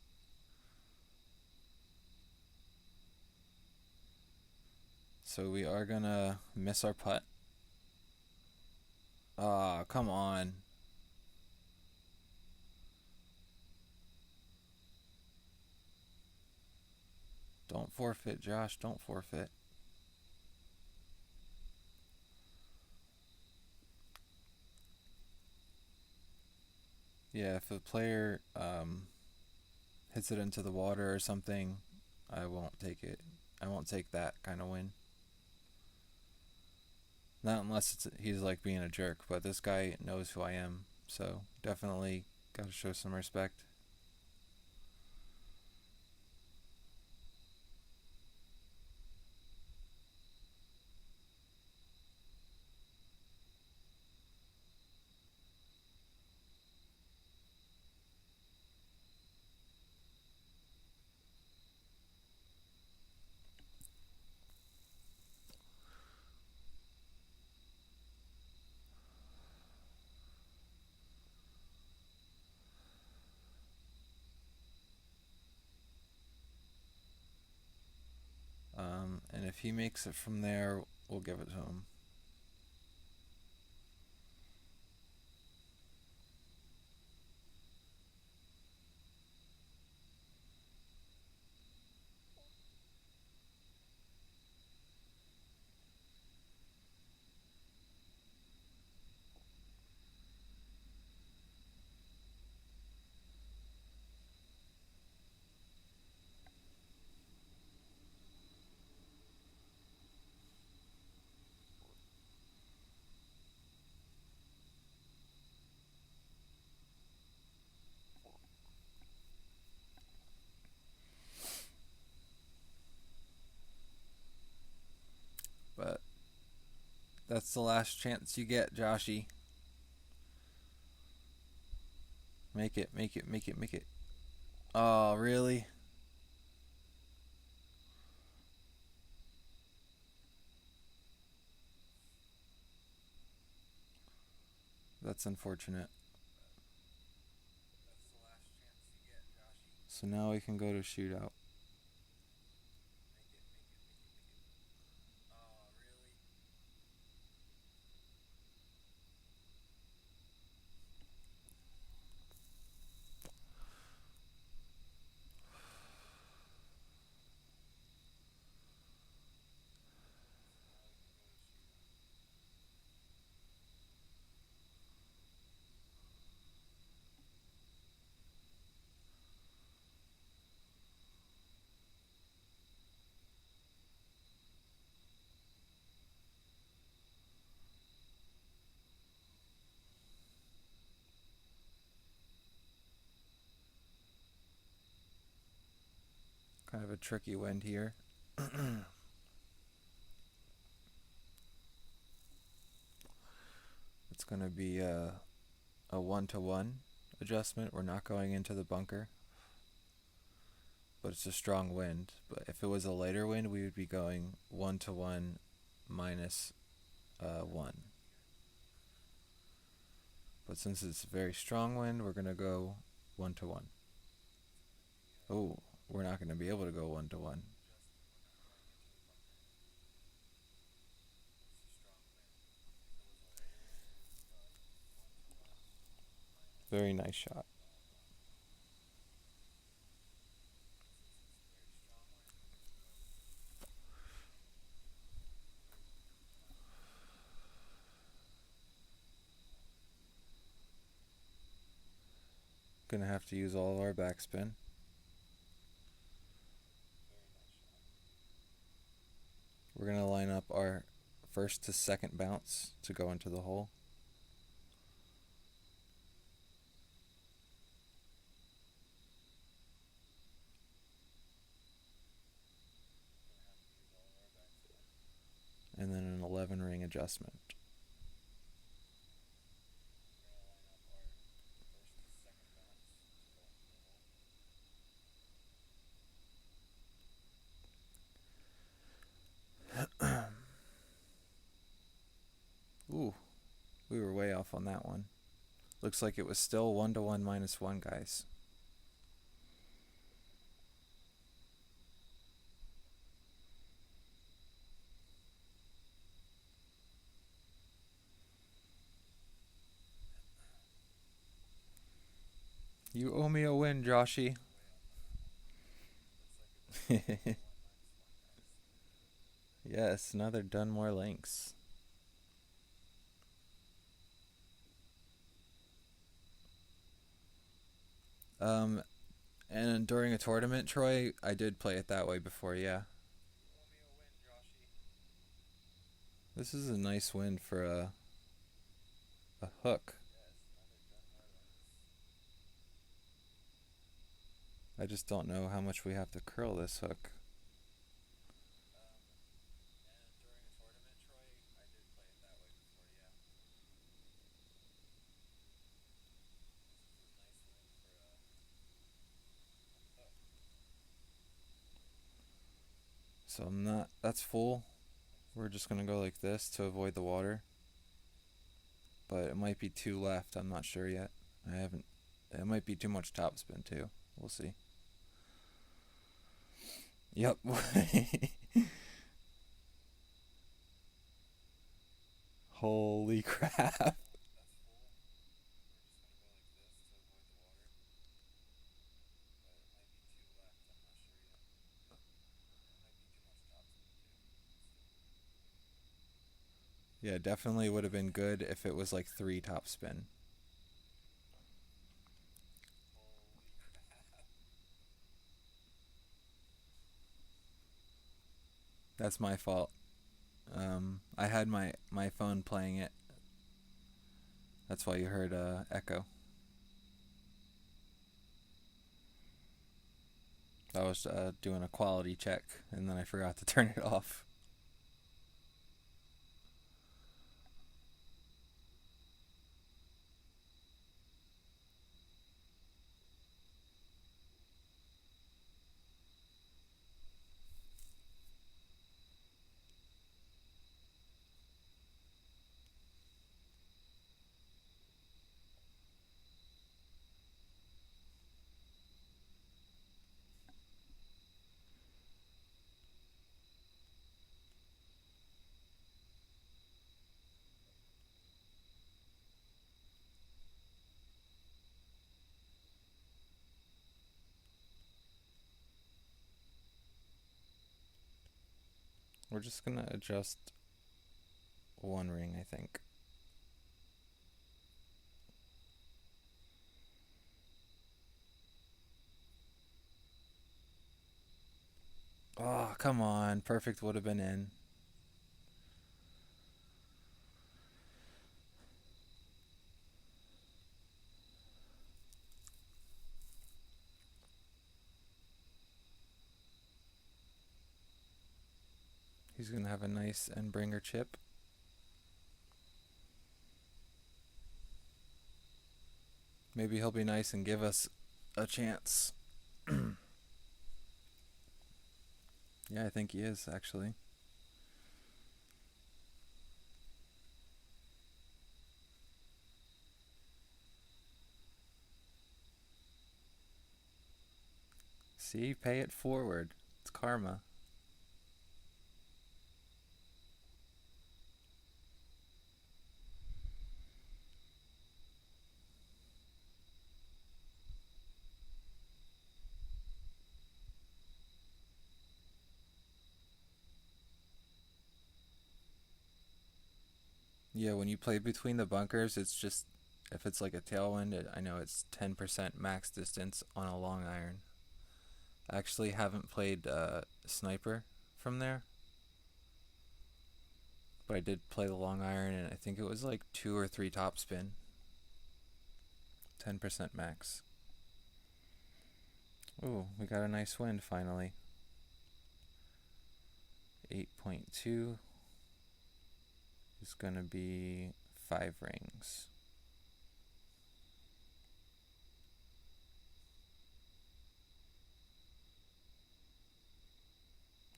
So we are gonna miss our putt. Ah, come on. Don't forfeit, Josh. Don't forfeit. Yeah, if a player hits it into the water or something, I won't take it. I won't take that kind of win. Not unless he's like being a jerk, but this guy knows who I am, so definitely gotta show some respect. And if he makes it from there, we'll give it to him. But that's the last chance you get, Joshy. Make it, make it, make it, make it. Oh, really? That's unfortunate. So now we can go to shootout. Kind of a tricky wind here. It's going to be a 1-to-1 adjustment. We're not going into the bunker, but it's a strong wind. But if it was a lighter wind, we would be going 1-to-1 minus 1. But since it's a very strong wind, we're going to go 1-to-1. Oh, we're not going to be able to go 1-to-1. Very nice shot. Gonna have to use all of our backspin. We're gonna line up our first to second bounce to go into the hole. And then an 11 ring adjustment. Ooh, we were way off on that one. Looks like it was still 1 to 1 minus 1, guys. You owe me a win, Joshy. Yes, another Dunmore Lynx. And during a tournament, Troy, I did play it that way before, yeah. This is a nice win for a hook. I just don't know how much we have to curl this hook. So I'm not, that's full. We're just gonna go like this to avoid the water. But it might be 2 left, I'm not sure yet. It might be too much topspin too. We'll see. Yep. Holy crap. Yeah, definitely would have been good if it was like 3 topspin. That's my fault. I had my phone playing it. That's why you heard echo. I was doing a quality check and then I forgot to turn it off. We're just gonna adjust 1 ring, I think. Oh, come on. Perfect would have been in. He's gonna have a nice end bringer chip. Maybe he'll be nice and give us a chance. Yeah, I think he is, actually. See, pay it forward. It's karma. Yeah, when you play between the bunkers, it's just, if it's like a tailwind, I know it's 10% max distance on a long iron. I actually haven't played sniper from there, But I did play the long iron, and I think it was like 2 or 3 topspin. 10% max. Ooh, we got a nice wind finally. 8.2 is going to be 5 rings.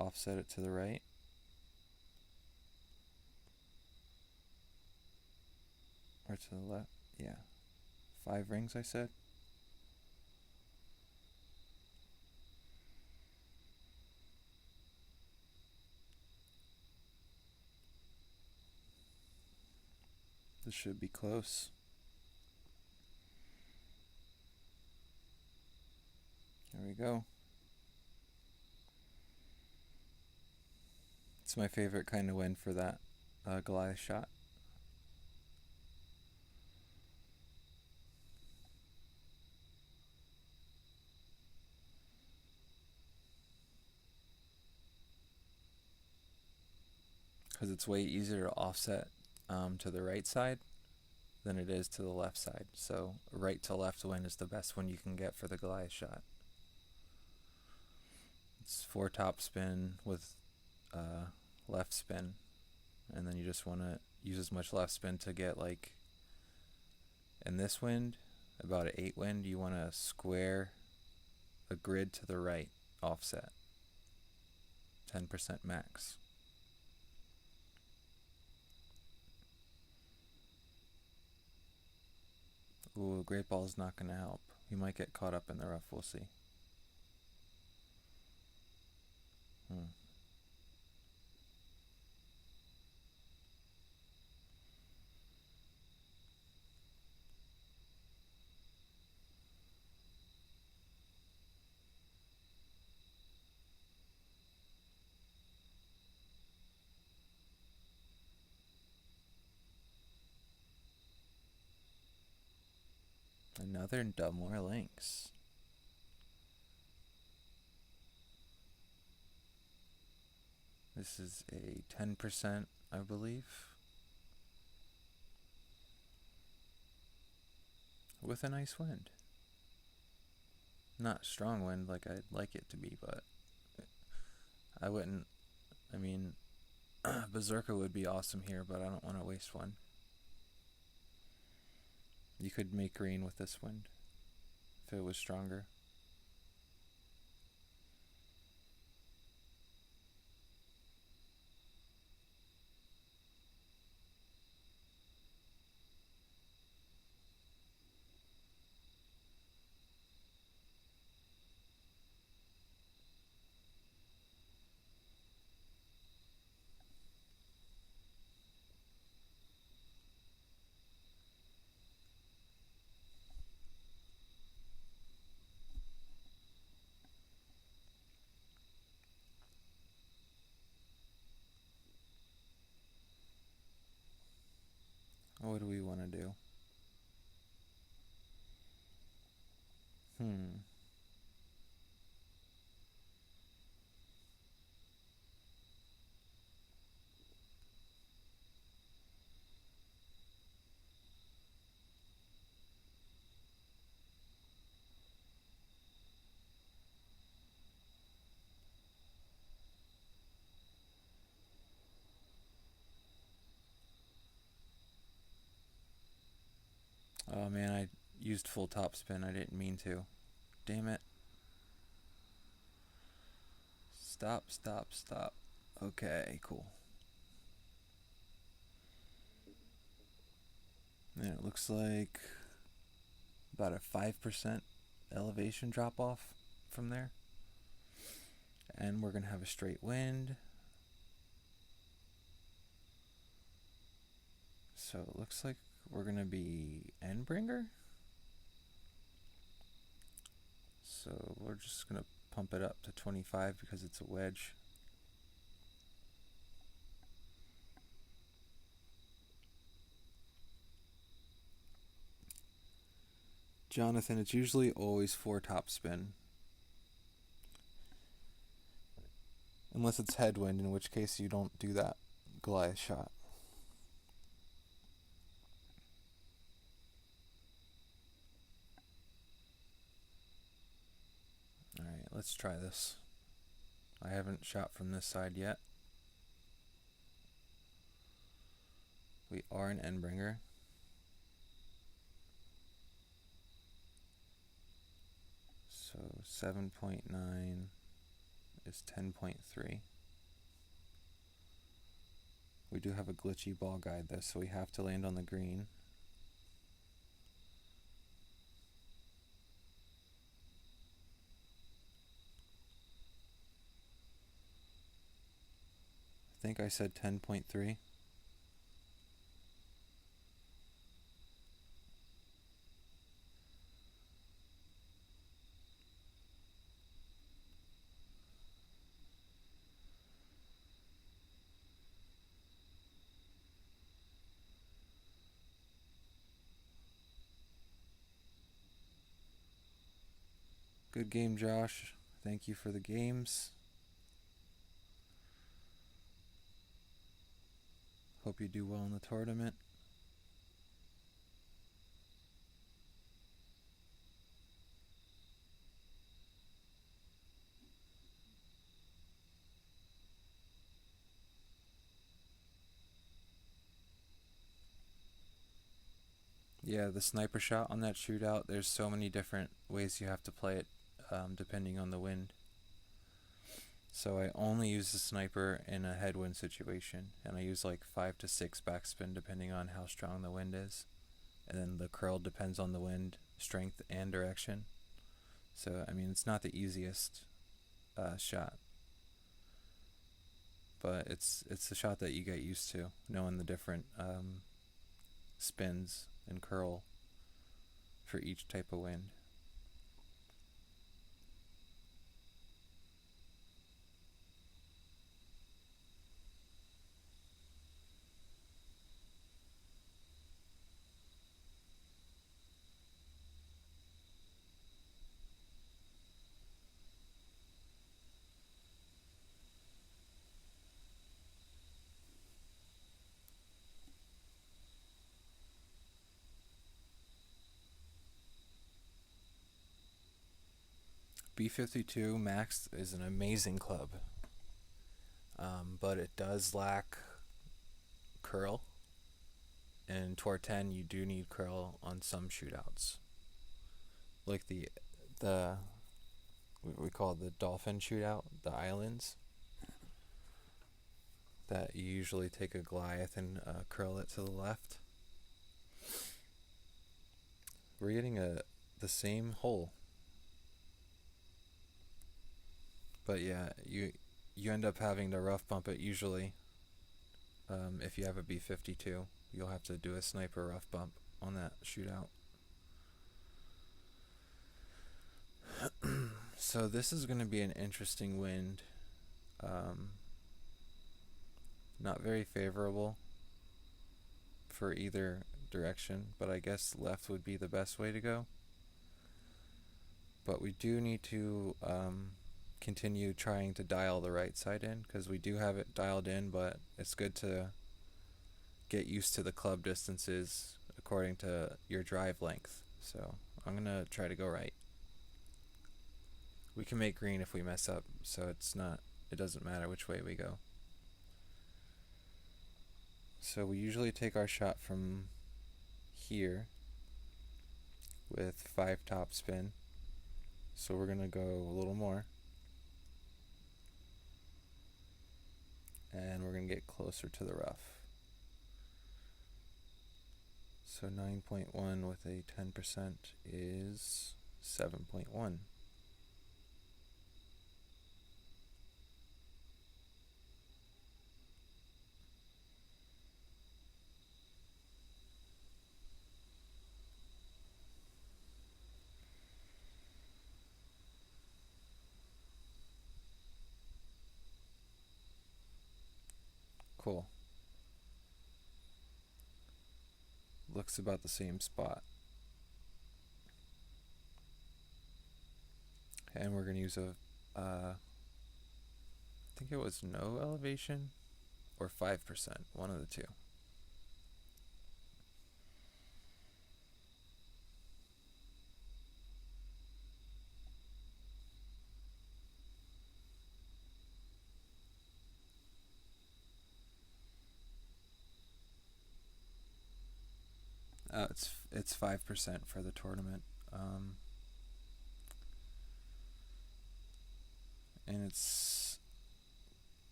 Offset it to the right. Or to the left. Yeah. 5 rings, I said. This should be close. There we go. It's my favorite kind of wind for that Goliath shot. Because it's way easier to offset to the right side than it is to the left side. So right to left wind is the best one you can get for the Goliath shot. It's 4 topspin with left spin, and then you just want to use as much left spin to get, like, in this wind, about an 8 wind, you want to square a grid to the right, offset, 10% max. Ooh, great ball's not going to help. He might get caught up in the rough, we'll see. Another Dubmore Lynx. This is a 10%, I believe. With a nice wind. Not strong wind like I'd like it to be, but I wouldn't. I mean, Berserker would be awesome here, but I don't want to waste one. You could make green with this wind if it was stronger. What do we want to do? Oh man, I used full topspin. I didn't mean to. Damn it. Stop, stop, stop. Okay, cool. And it looks like about a 5% elevation drop off from there. And we're going to have a straight wind. So it looks like we're going to be Endbringer. So we're just going to pump it up to 25 because it's a wedge. Jonathan, it's usually always 4 topspin. Unless it's headwind, in which case you don't do that. Goliath shot. Alright, let's try this. I haven't shot from this side yet. We are an Endbringer. So 7.9 is 10.3. We do have a glitchy ball guide though, so we have to land on the green. I think I said 10.3. Good game, Josh. Thank you for the games. Hope you do well in the tournament. Yeah, the sniper shot on that shootout, there's so many different ways you have to play it, depending on the wind. So I only use the sniper in a headwind situation, and I use like 5 to 6 backspin depending on how strong the wind is. And then the curl depends on the wind, strength, and direction. So, I mean, it's not the easiest shot. But it's a shot that you get used to, knowing the different spins and curl for each type of wind. B52 Max is an amazing club, but it does lack curl. And Tour 10, you do need curl on some shootouts, like the what we call the dolphin shootout, the islands. That you usually take a Goliath and curl it to the left. We're getting the same hole. But yeah, you end up having to rough bump it usually. If you have a B52, you'll have to do a sniper rough bump on that shootout. So this is going to be an interesting wind. Not very favorable for either direction, but I guess left would be the best way to go. But we do need to continue trying to dial the right side in, because we do have it dialed in, but it's good to get used to the club distances according to your drive length. So I'm going to try to go right. We can make green if we mess up, so it doesn't matter which way we go. So we usually take our shot from here with 5 top spin. So we're going to go a little more. And we're going to get closer to the rough. So 9.1 with a 10% is 7.1. Cool. Looks about the same spot. And we're going to use I think it was no elevation or 5%, one of the two. It's 5% for the tournament, and it's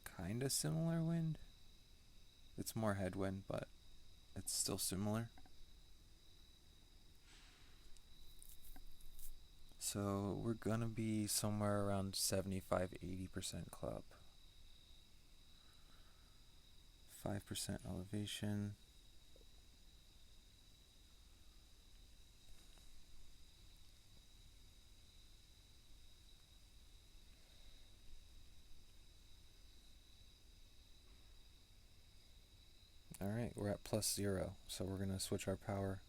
kind of similar wind. It's more headwind, but it's still similar. So we're gonna be somewhere around 75-80% club. 5% elevation. Alright, we're at +0, so we're going to switch our power.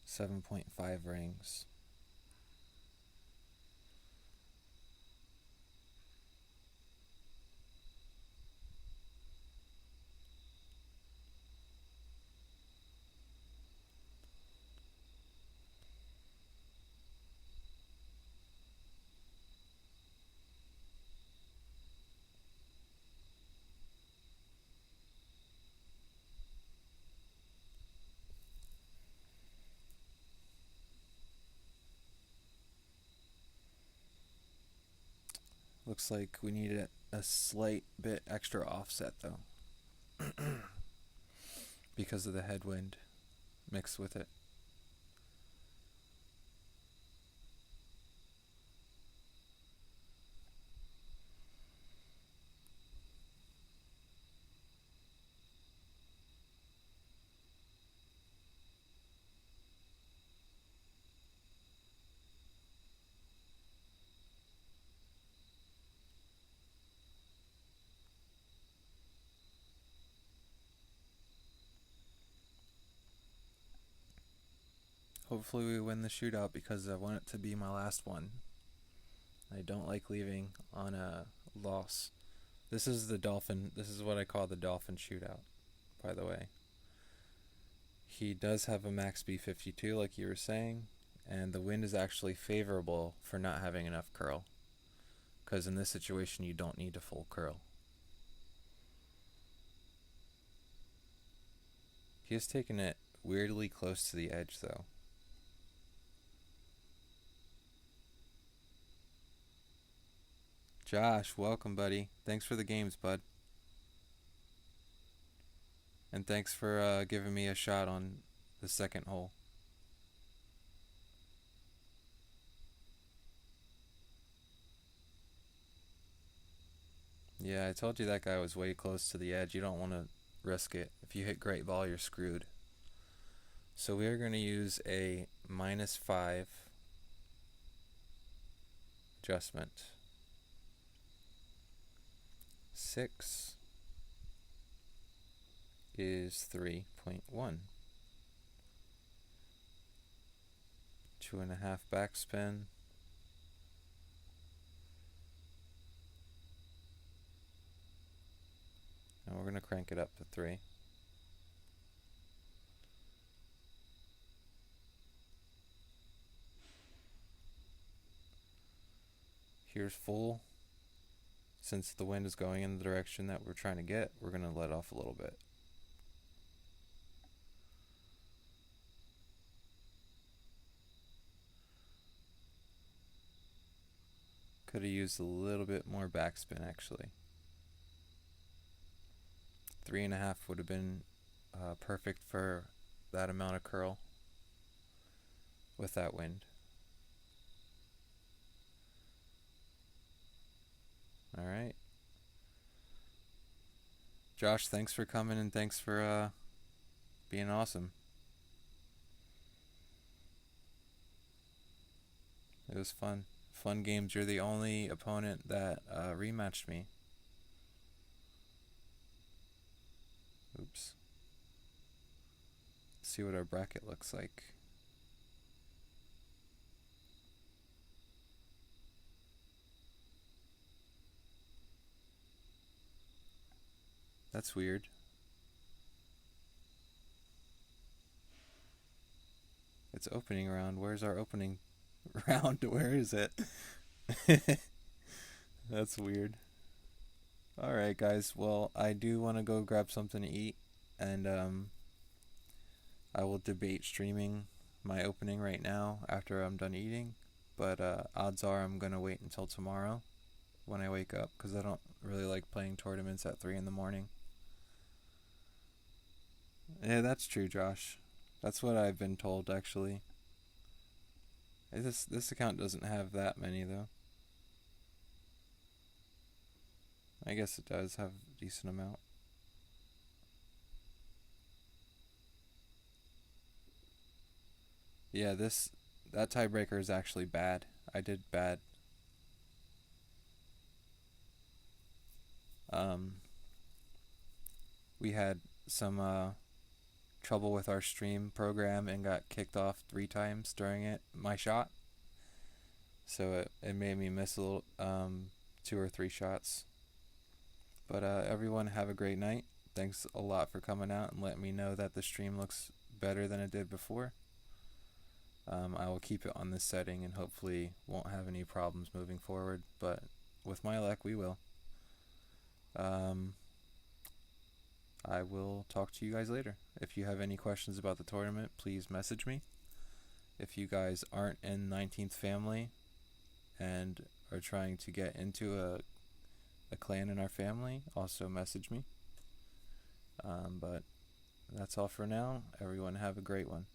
7.5 rings. Looks like we need a slight bit extra offset though, because of the headwind mixed with it. Hopefully we win the shootout because I want it to be my last one. I don't like leaving on a loss. This is what I call the dolphin shootout, by the way. He does have a max B52 like you were saying, and the wind is actually favorable for not having enough curl, because in this situation you don't need a full curl. He has taken it weirdly close to the edge though. Josh, welcome, buddy. Thanks for the games, bud. And thanks for giving me a shot on the second hole. Yeah, I told you that guy was way close to the edge. You don't want to risk it. If you hit great ball, you're screwed. So we are going to use a -5 adjustment. 6 is 3.1. 2.5 backspin. And we're going to crank it up to 3. Here's full. Since the wind is going in the direction that we're trying to get, we're going to let off a little bit. Could have used a little bit more backspin actually. 3.5 would have been perfect for that amount of curl with that wind. Alright. Josh, thanks for coming and thanks for being awesome. It was fun. Fun games. You're the only opponent that rematched me. Oops. Let's see what our bracket looks like. That's weird. It's opening round. Where's our opening round? Where is it? That's weird. Alright, guys. Well, I do want to go grab something to eat, and I will debate streaming my opening right now after I'm done eating, but odds are I'm going to wait until tomorrow when I wake up because I don't really like playing tournaments at 3 in the morning. Yeah, that's true, Josh. That's what I've been told, actually. This account doesn't have that many, though. I guess it does have a decent amount. Yeah, that tiebreaker is actually bad. I did bad. Um, we had some trouble with our stream program and got kicked off 3 times during my shot. So it made me miss a little 2 or 3 shots. But everyone have a great night. Thanks a lot for coming out and letting me know that the stream looks better than it did before. I will keep it on this setting and hopefully won't have any problems moving forward. But with my luck, we will. I will talk to you guys later. If you have any questions about the tournament, please message me. If you guys aren't in 19th family and are trying to get into a clan in our family, also message me. But that's all for now. Everyone have a great one.